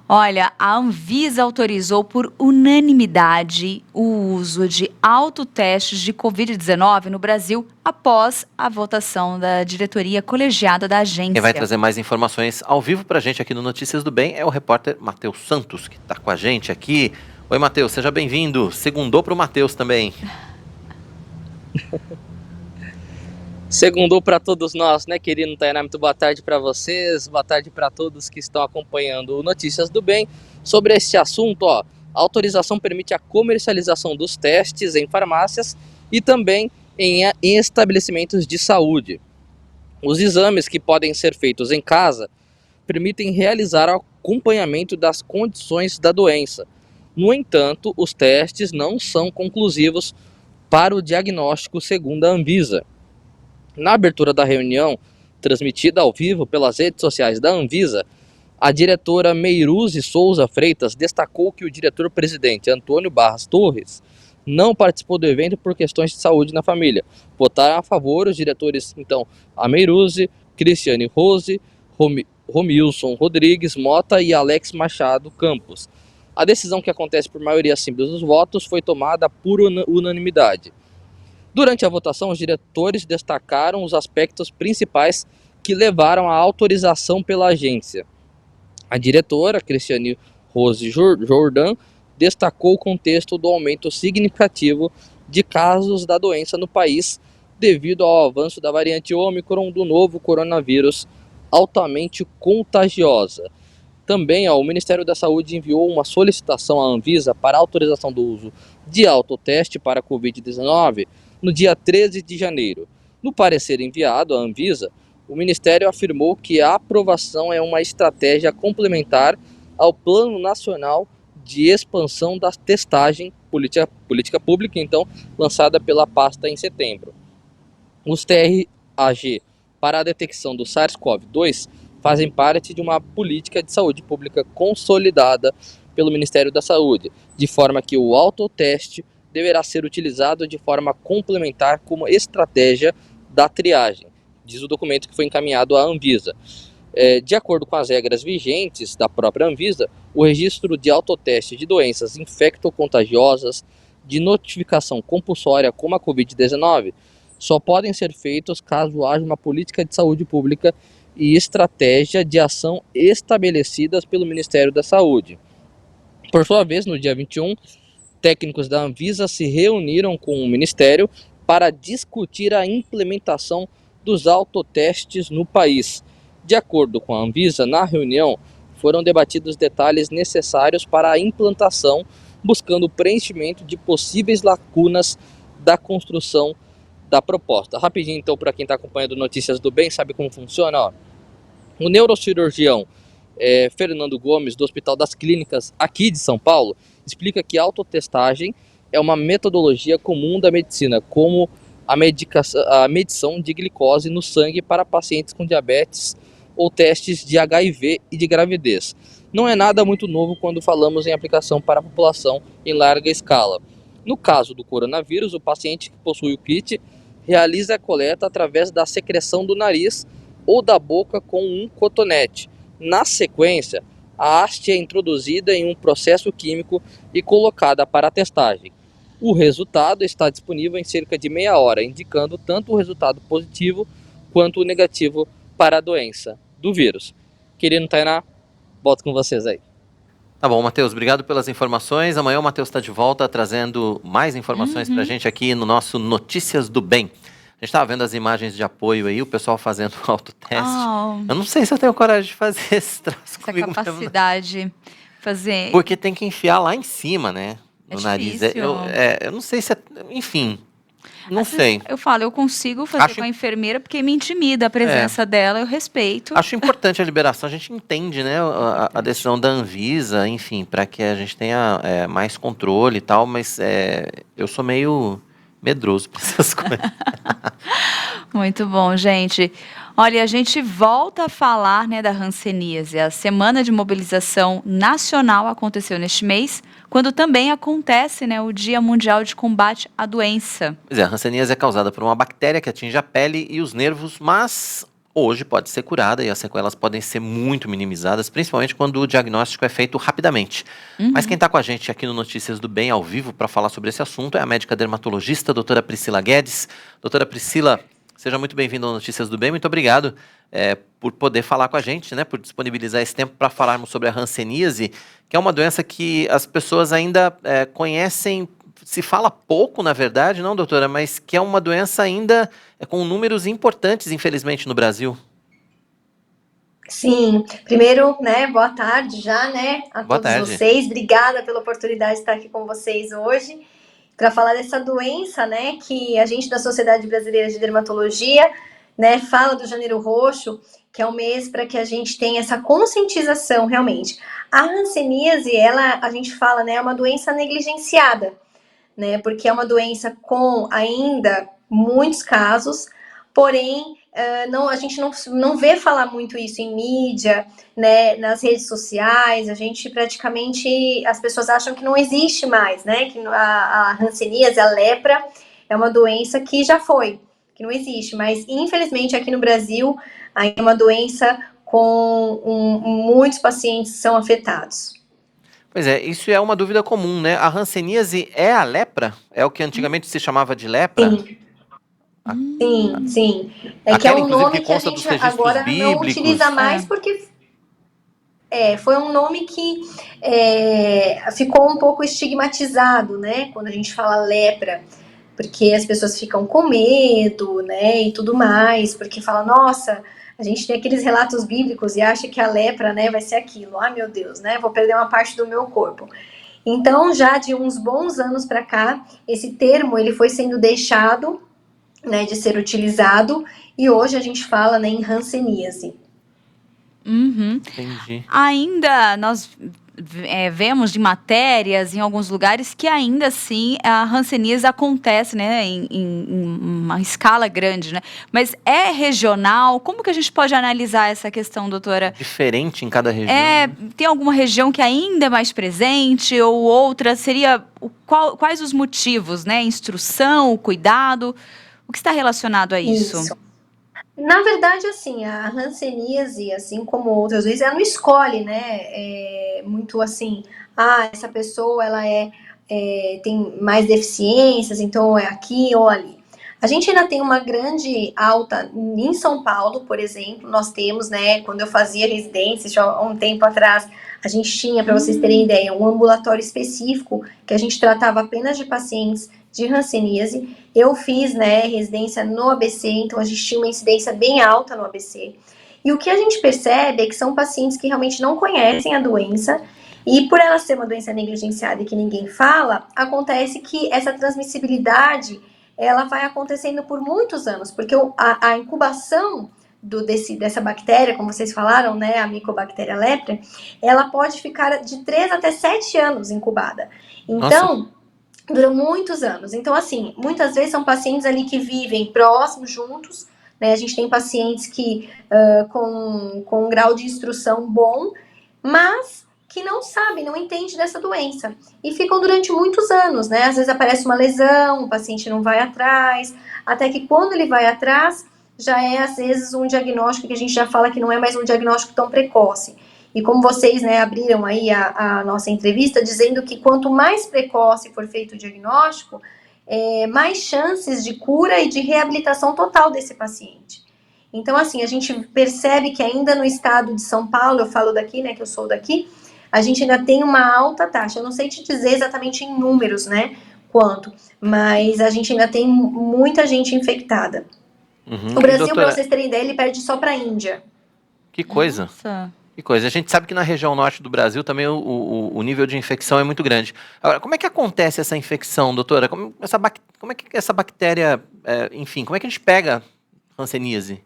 Olha, a Anvisa autorizou por unanimidade o uso de autotestes de Covid-19 no Brasil após a votação da diretoria colegiada da agência. Quem vai trazer mais informações ao vivo pra gente aqui no Notícias do Bem é o repórter Matheus Santos, que tá com a gente aqui. Oi, Matheus, seja bem-vindo. Segundou pro Matheus também. Segundou para todos nós, né, querido Tainá? Muito boa tarde para vocês, boa tarde para todos que estão acompanhando o Notícias do Bem. Sobre esse assunto, a autorização permite a comercialização dos testes em farmácias e também em estabelecimentos de saúde. Os exames que podem ser feitos em casa permitem realizar o acompanhamento das condições da doença. No entanto, os testes não são conclusivos para o diagnóstico, segundo a Anvisa. Na abertura da reunião, transmitida ao vivo pelas redes sociais da Anvisa, a diretora Meiruzi Souza Freitas destacou que o diretor-presidente Antônio Barras Torres não participou do evento por questões de saúde na família. Votaram a favor os diretores, então, a Meiruzi, Cristiane Rose, Romilson Rodrigues Mota e Alex Machado Campos. A decisão, que acontece por maioria simples dos votos, foi tomada por unanimidade. Durante a votação, os diretores destacaram os aspectos principais que levaram à autorização pela agência. A diretora, Cristiane Rose Jordan, destacou o contexto do aumento significativo de casos da doença no país devido ao avanço da variante Ômicron do novo coronavírus altamente contagiosa. Também, o Ministério da Saúde enviou uma solicitação à Anvisa para autorização do uso de autoteste para a Covid-19 no dia 13 de janeiro. No parecer enviado à Anvisa, o Ministério afirmou que a aprovação é uma estratégia complementar ao Plano Nacional de Expansão da Testagem, política pública, então, lançada pela pasta em setembro. Os TRAG para a detecção do SARS-CoV-2 fazem parte de uma política de saúde pública consolidada pelo Ministério da Saúde, de forma que o autoteste deverá ser utilizado de forma complementar como estratégia da triagem, diz o documento que foi encaminhado à Anvisa. De acordo com as regras vigentes da própria Anvisa, o registro de autoteste de doenças infectocontagiosas, de notificação compulsória como a Covid-19 só podem ser feitos caso haja uma política de saúde pública e estratégia de ação estabelecidas pelo Ministério da Saúde. Por sua vez, no dia 21, técnicos da Anvisa se reuniram com o Ministério para discutir a implementação dos autotestes no país. De acordo com a Anvisa, na reunião foram debatidos detalhes necessários para a implantação, buscando o preenchimento de possíveis lacunas da construção da proposta. Rapidinho, então, para quem está acompanhando Notícias do Bem, sabe como funciona? Ó. O neurocirurgião Fernando Gomes, do Hospital das Clínicas aqui de São Paulo, explica que a autotestagem é uma metodologia comum da medicina, como a medição de glicose no sangue para pacientes com diabetes ou testes de HIV e de gravidez. Não é nada muito novo quando falamos em aplicação para a população em larga escala. No caso do coronavírus, o paciente que possui o kit realiza a coleta através da secreção do nariz ou da boca com um cotonete. Na sequência, a haste é introduzida em um processo químico e colocada para a testagem. O resultado está disponível em cerca de meia hora, indicando tanto o resultado positivo quanto o negativo para a doença do vírus. Querido Tainá, volto com vocês aí. Tá bom, Matheus, obrigado pelas informações. Amanhã o Matheus está de volta trazendo mais informações pra gente aqui no nosso Notícias do Bem. A gente estava vendo as imagens de apoio aí, o pessoal fazendo autoteste. Eu não sei se eu tenho coragem de fazer esse traço comigo mesmo. Essa capacidade fazer... Porque tem que enfiar lá em cima, né? No nariz. Difícil. Eu não sei se enfim, não sei. Eu falo, eu consigo fazer com a enfermeira porque me intimida a presença dela, eu respeito. Acho importante a liberação, a gente entende, né, a decisão da Anvisa, enfim, para que a gente tenha mais controle e tal, mas eu sou meio medroso para essas coisas. Muito bom, gente. Olha, a gente volta a falar, né, da hanseníase. A Semana de Mobilização Nacional aconteceu neste mês, quando também acontece, né, o Dia Mundial de Combate à Doença. Pois é, a hanseníase é causada por uma bactéria que atinge a pele e os nervos, mas hoje pode ser curada e as sequelas podem ser muito minimizadas, principalmente quando o diagnóstico é feito rapidamente. Mas quem está com a gente aqui no Notícias do Bem, ao vivo, para falar sobre esse assunto é a médica dermatologista, doutora Priscila Guedes. Doutora Priscila, seja muito bem-vinda ao Notícias do Bem, muito obrigado por poder falar com a gente, né, por disponibilizar esse tempo para falarmos sobre a hanseníase, que é uma doença que as pessoas ainda conhecem, se fala pouco, na verdade, não, doutora, mas que é uma doença ainda com números importantes, infelizmente, no Brasil. Sim, primeiro, né, boa tarde já, né, a boa todos tarde. Vocês, obrigada pela oportunidade de estar aqui com vocês hoje, para falar dessa doença, né, que a gente da Sociedade Brasileira de Dermatologia, né, fala do Janeiro Roxo, que é um mês para que a gente tenha essa conscientização realmente. A hanseníase, a gente fala, né, é uma doença negligenciada, né, porque é uma doença com ainda muitos casos, porém, a gente não vê falar muito isso em mídia, né, nas redes sociais, a gente praticamente, as pessoas acham que não existe mais, né, que a hanseníase, a lepra, é uma doença que já foi, que não existe, mas infelizmente aqui no Brasil ainda é uma doença com muitos pacientes são afetados. Pois é, isso é uma dúvida comum, né? A hanseníase é a lepra? É o que antigamente se chamava de lepra? Sim. Sim. É que é um nome que a gente agora não utiliza mais porque foi um nome que ficou um pouco estigmatizado, né? Quando a gente fala lepra, porque as pessoas ficam com medo, né? E tudo mais, porque fala, nossa, a gente tem aqueles relatos bíblicos e acha que a lepra, né, vai ser aquilo. Ai, meu Deus, né? Vou perder uma parte do meu corpo. Então, já de uns bons anos para cá, esse termo ele foi sendo deixado, né, de ser utilizado, e hoje a gente fala, né, em hanseníase. Entendi. Ainda nós vemos de matérias em alguns lugares que ainda assim a hanseníase acontece, né, em uma escala grande, né? Mas é regional? Como que a gente pode analisar essa questão, doutora? Diferente em cada região? Tem alguma região que ainda é mais presente ou outra? Seria quais os motivos, né? Instrução, cuidado? O que está relacionado a isso? Na verdade, assim, a hanseníase, assim como outras vezes, ela não escolhe, né, muito assim, essa pessoa, ela é tem mais deficiências, então é aqui ou ali. A gente ainda tem uma grande alta em São Paulo, por exemplo, nós temos, né, quando eu fazia residência, já há um tempo atrás, a gente tinha, para vocês terem ideia, um ambulatório específico que a gente tratava apenas de pacientes de hanseníase. Eu fiz, né, residência no ABC, então a gente tinha uma incidência bem alta no ABC. E o que a gente percebe é que são pacientes que realmente não conhecem a doença, e por ela ser uma doença negligenciada e que ninguém fala, acontece que essa transmissibilidade, ela vai acontecendo por muitos anos, porque a incubação dessa bactéria, como vocês falaram, né, a Mycobacteria lepre, ela pode ficar de 3 até 7 anos incubada. Então, dura muitos anos. Então, assim, muitas vezes são pacientes ali que vivem próximos, juntos, né, a gente tem pacientes que com um grau de instrução bom, mas que não sabem, não entendem dessa doença. E ficam durante muitos anos, né? Às vezes aparece uma lesão, o paciente não vai atrás, até que quando ele vai atrás, já é às vezes um diagnóstico que a gente já fala que não é mais um diagnóstico tão precoce. E como vocês, né, abriram aí a nossa entrevista, dizendo que quanto mais precoce for feito o diagnóstico, mais chances de cura e de reabilitação total desse paciente. Então, assim, a gente percebe que ainda no estado de São Paulo, eu falo daqui, né, que eu sou daqui, a gente ainda tem uma alta taxa. Eu não sei te dizer exatamente em números, né, quanto, mas a gente ainda tem muita gente infectada. O Brasil, para vocês terem ideia, ele perde só para a Índia. Que coisa. Nossa. Que coisa. A gente sabe que na região norte do Brasil também o nível de infecção é muito grande. Agora, como é que acontece essa infecção, doutora? Como é que essa bactéria, enfim, como é que a gente pega hanseníase?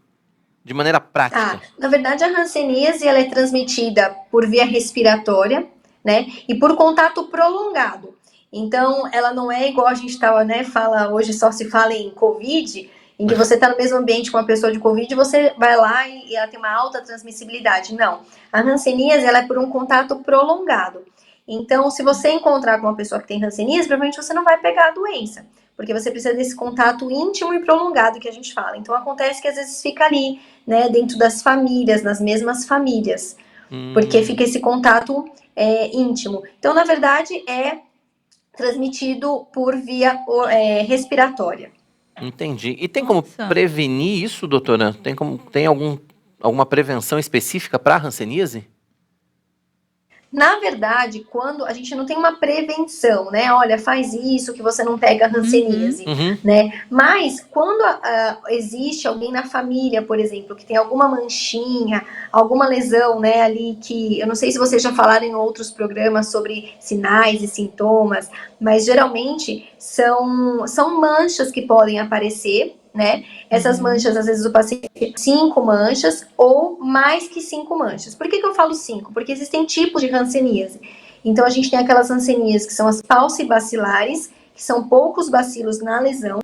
De maneira prática. Na verdade, a hanseníase ela é transmitida por via respiratória, né? E por contato prolongado. Então, ela não é igual a gente fala, hoje só se fala em Covid, em que você está no mesmo ambiente com uma pessoa de Covid e você vai lá e ela tem uma alta transmissibilidade. Não. A hanseníase ela é por um contato prolongado. Então, se você encontrar com uma pessoa que tem hanseníase, provavelmente você não vai pegar a doença. Porque você precisa desse contato íntimo e prolongado que a gente fala. Então, acontece que às vezes fica ali, né, dentro das famílias, nas mesmas famílias. Porque fica esse contato íntimo. Então, na verdade, é transmitido por via respiratória. Entendi. E tem como prevenir isso, doutora? Tem alguma prevenção específica para a hanseníase? Na verdade, quando a gente não tem uma prevenção, né? Olha, faz isso que você não pega hanseníase, né? Mas quando existe alguém na família, por exemplo, que tem alguma manchinha, alguma lesão, né, ali que... Eu não sei se vocês já falaram em outros programas sobre sinais e sintomas, mas geralmente são manchas que podem aparecer, né? Essas manchas, às vezes o paciente tem 5 manchas ou mais que 5 manchas. Por que eu falo 5? Porque existem tipos de hanseníase. Então, a gente tem aquelas hanseníases que são as falcibacilares, que são poucos bacilos na lesão,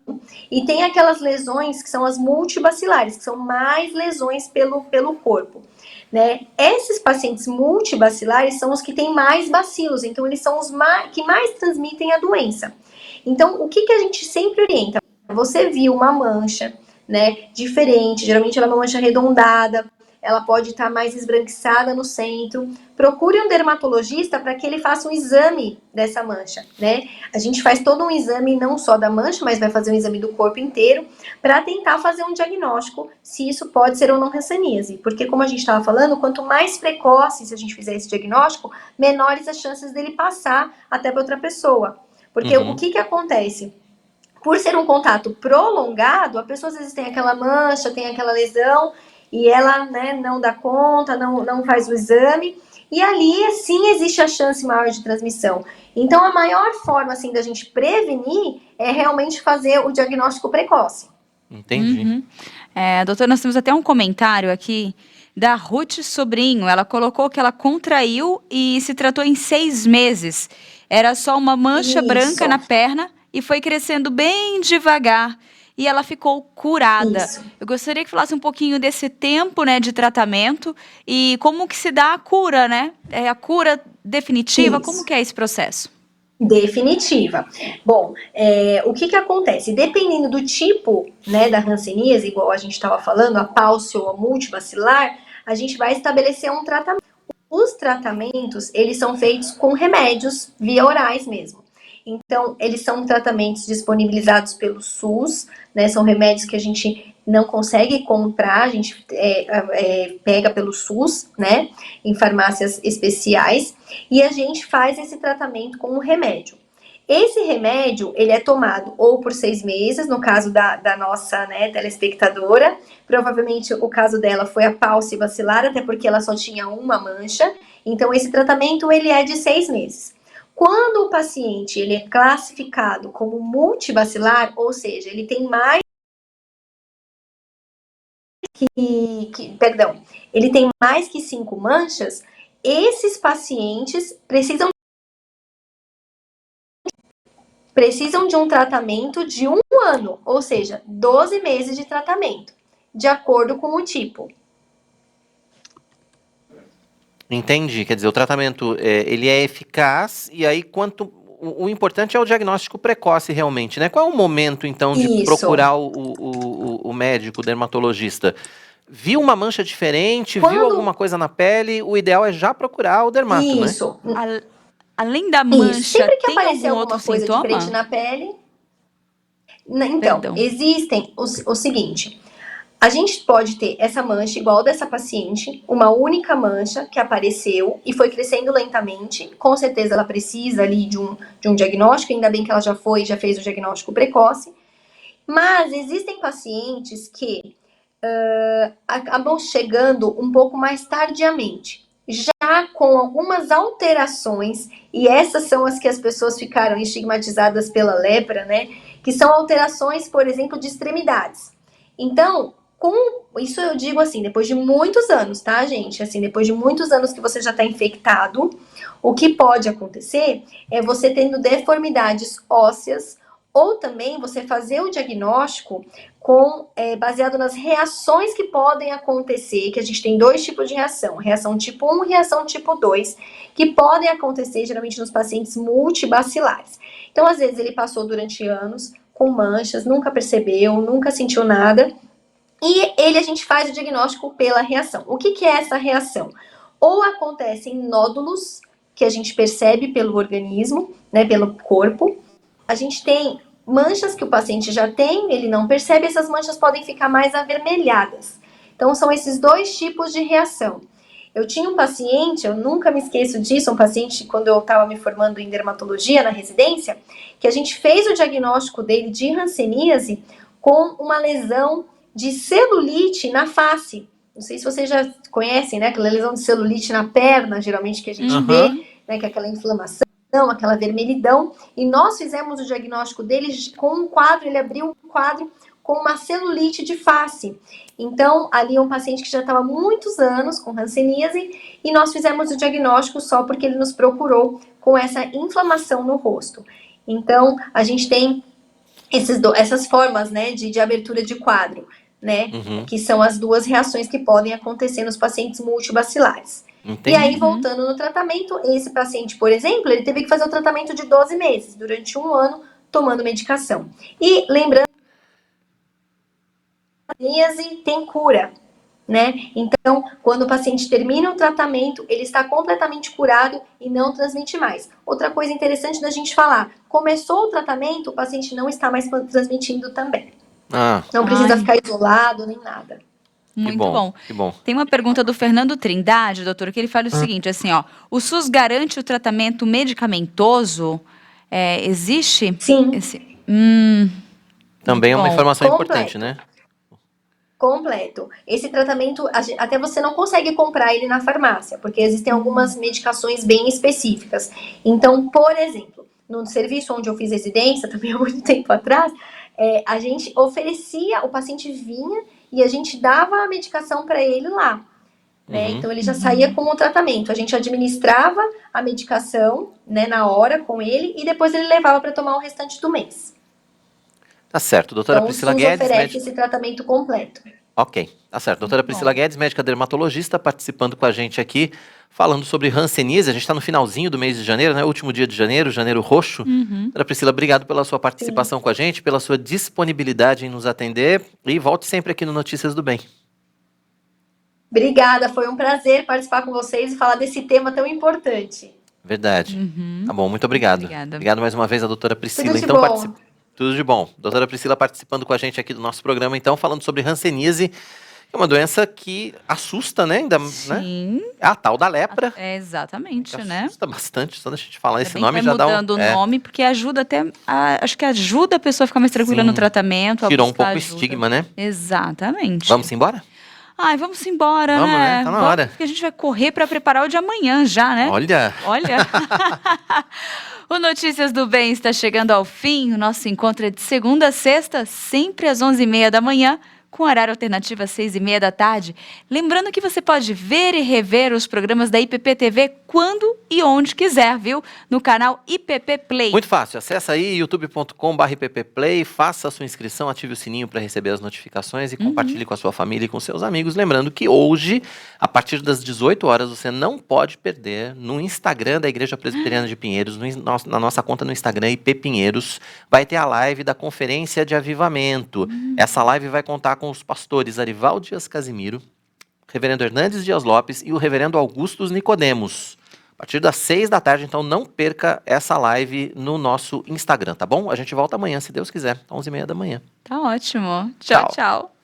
e tem aquelas lesões que são as multibacilares, que são mais lesões pelo corpo, né? Esses pacientes multibacilares são os que têm mais bacilos, então eles são os que mais transmitem a doença. Então, o que a gente sempre orienta? Você viu uma mancha, né, diferente, geralmente ela é uma mancha arredondada, ela pode estar mais esbranquiçada no centro. Procure um dermatologista para que ele faça um exame dessa mancha, né? A gente faz todo um exame, não só da mancha, mas vai fazer um exame do corpo inteiro, para tentar fazer um diagnóstico se isso pode ser ou não hanseníase. Porque, como a gente estava falando, quanto mais precoce, se a gente fizer esse diagnóstico, menores as chances dele passar até para outra pessoa. Porque o que acontece? Por ser um contato prolongado, a pessoa às vezes tem aquela mancha, tem aquela lesão, e ela, né, não dá conta, não faz o exame, e ali, sim, existe a chance maior de transmissão. Então, a maior forma, assim, da gente prevenir é realmente fazer o diagnóstico precoce. Entendi. Doutor, nós temos até um comentário aqui da Ruth Sobrinho. Ela colocou que ela contraiu e se tratou em 6 meses. Era só uma mancha branca na perna, e foi crescendo bem devagar, e ela ficou curada. Eu gostaria que falasse um pouquinho desse tempo, né, de tratamento, e como que se dá a cura, né? É a cura definitiva? Como que é esse processo? Definitiva. Bom, o que acontece? Dependendo do tipo, né, da hanseníase, igual a gente estava falando, a pálcio ou a multibacilar, a gente vai estabelecer um tratamento. Os tratamentos, eles são feitos com remédios via orais mesmo. Então, eles são tratamentos disponibilizados pelo SUS, né? São remédios que a gente não consegue comprar, a gente pega pelo SUS, né? Em farmácias especiais, e a gente faz esse tratamento com um remédio. Esse remédio, ele é tomado ou por 6 meses, no caso da nossa, né, telespectadora, provavelmente o caso dela foi a palse bacilar, até porque ela só tinha uma mancha, então esse tratamento, ele é de 6 meses. Quando o paciente, ele é classificado como multibacilar, ou seja, ele tem mais ele tem mais que 5 manchas, esses pacientes precisam de um tratamento de 1 ano, ou seja, 12 meses de tratamento, de acordo com o tipo. Entendi, quer dizer, o tratamento ele é eficaz e aí o importante é o diagnóstico precoce realmente, né? Qual é o momento então de procurar o médico, o dermatologista? Viu uma mancha diferente, viu alguma coisa na pele, o ideal é já procurar o dermato, né? Além da mancha, sempre que tem aparecer algum alguma outro coisa sintoma? diferente na pele. Então, existem o seguinte: a gente pode ter essa mancha igual dessa paciente, uma única mancha que apareceu e foi crescendo lentamente. Com certeza ela precisa ali de um diagnóstico, ainda bem que ela já fez o diagnóstico precoce. Mas existem pacientes que acabam chegando um pouco mais tardiamente, já com algumas alterações, e essas são as que as pessoas ficaram estigmatizadas pela lepra, né? Que são alterações, por exemplo, de extremidades. Então, com isso eu digo assim, depois de muitos anos, tá, gente? Assim, depois de muitos anos que você já está infectado, o que pode acontecer é você tendo deformidades ósseas, ou também você fazer o diagnóstico baseado nas reações que podem acontecer, que a gente tem 2 tipos de reação tipo 1 e reação tipo 2, que podem acontecer geralmente nos pacientes multibacilares. Então, às vezes, ele passou durante anos com manchas, nunca percebeu, nunca sentiu nada, e a gente faz o diagnóstico pela reação. O que é essa reação? Ou acontecem nódulos, que a gente percebe pelo organismo, né, pelo corpo. A gente tem manchas que o paciente já tem, ele não percebe, essas manchas podem ficar mais avermelhadas. Então, são esses 2 tipos de reação. Eu tinha um paciente, eu nunca me esqueço disso, um paciente quando eu estava me formando em dermatologia na residência, que a gente fez o diagnóstico dele de hanseníase com uma lesão de celulite na face. Não sei se vocês já conhecem, né? Aquela lesão de celulite na perna, geralmente, que a gente vê, né? Que é aquela inflamação, aquela vermelhidão. E nós fizemos o diagnóstico dele com um quadro, ele abriu um quadro com uma celulite de face. Então, ali é um paciente que já estava há muitos anos com hanseníase e nós fizemos o diagnóstico só porque ele nos procurou com essa inflamação no rosto. Então, a gente tem essas formas, né, de abertura de quadro, né, que são as 2 reações que podem acontecer nos pacientes multibacilares. Entendi. E aí, voltando no tratamento, esse paciente, por exemplo, ele teve que fazer o tratamento de 12 meses, durante 1 ano, tomando medicação. E lembrando, a hanseníase tem cura, né? Então, quando o paciente termina o tratamento, ele está completamente curado e não transmite mais. Outra coisa interessante da gente falar, começou o tratamento, o paciente não está mais transmitindo também. Não precisa ficar isolado, nem nada. Muito bom. Que bom. Tem uma pergunta do Fernando Trindade, doutor, que ele fala o seguinte, assim, ó, o SUS garante o tratamento medicamentoso? Existe? Sim. Também é uma informação importante, né? Completo. Esse tratamento, até você não consegue comprar ele na farmácia, porque existem algumas medicações bem específicas. Então, por exemplo, no serviço onde eu fiz residência, também há muito tempo atrás, a gente oferecia, o paciente vinha e a gente dava a medicação para ele lá. Né? Então, ele já saía com o tratamento. A gente administrava a medicação, né, na hora com ele e depois ele levava para tomar o restante do mês. Tá certo, doutora Então, Priscila o SUS Guedes. oferece esse tratamento completo. Ok, tá certo. Doutora Priscila Guedes, médica dermatologista, participando com a gente aqui, falando sobre hanseníase. A gente está no finalzinho do mês de janeiro, né? Último dia de janeiro, janeiro roxo. Doutora Priscila, obrigado pela sua participação com a gente, pela sua disponibilidade em nos atender e volte sempre aqui no Notícias do Bem. Obrigada, foi um prazer participar com vocês e falar desse tema tão importante. Verdade. Tá bom, muito obrigado. Obrigada. Obrigado mais uma vez a doutora Priscila. Tudo de bom. Tudo de bom. Doutora Priscila participando com a gente aqui do nosso programa, então, falando sobre hanseníase, que é uma doença que assusta, né? Ainda, Sim. Né? É a tal da lepra. É, exatamente, né? Assusta bastante, só da gente falar esse bem nome que já dá mudando o nome, porque ajuda até, acho que ajuda a pessoa a ficar mais tranquila Sim. no tratamento. Tirou um buscar pouco o ajuda. estigma, né? Exatamente. Vamos embora? Ai, vamos embora, Vamos, né? né? Tá na hora. Porque a gente vai correr para preparar o de amanhã já, né? Olha. O Notícias do Bem está chegando ao fim. O nosso encontro é de segunda a sexta, sempre às 11h30 da manhã, com horário alternativo às 6h30 da tarde. Lembrando que você pode ver e rever os programas da IPP TV quando e onde quiser, viu? No canal IPP Play. Muito fácil, acessa aí youtube.com/ippplay, faça a sua inscrição, ative o sininho para receber as notificações e compartilhe com a sua família e com seus amigos. Lembrando que hoje, a partir das 18 horas, você não pode perder no Instagram da Igreja Presbiteriana de Pinheiros, na nossa conta no Instagram, IP Pinheiros, vai ter a live da Conferência de Avivamento. Essa live vai contar com os pastores Arivaldo Dias Casimiro, Reverendo Hernandes Dias Lopes e o Reverendo Augustus Nicodemos. A partir das 6 da tarde, então não perca essa live no nosso Instagram, tá bom? A gente volta amanhã, se Deus quiser, 11h30 da manhã. Tá ótimo. Tchau, tchau.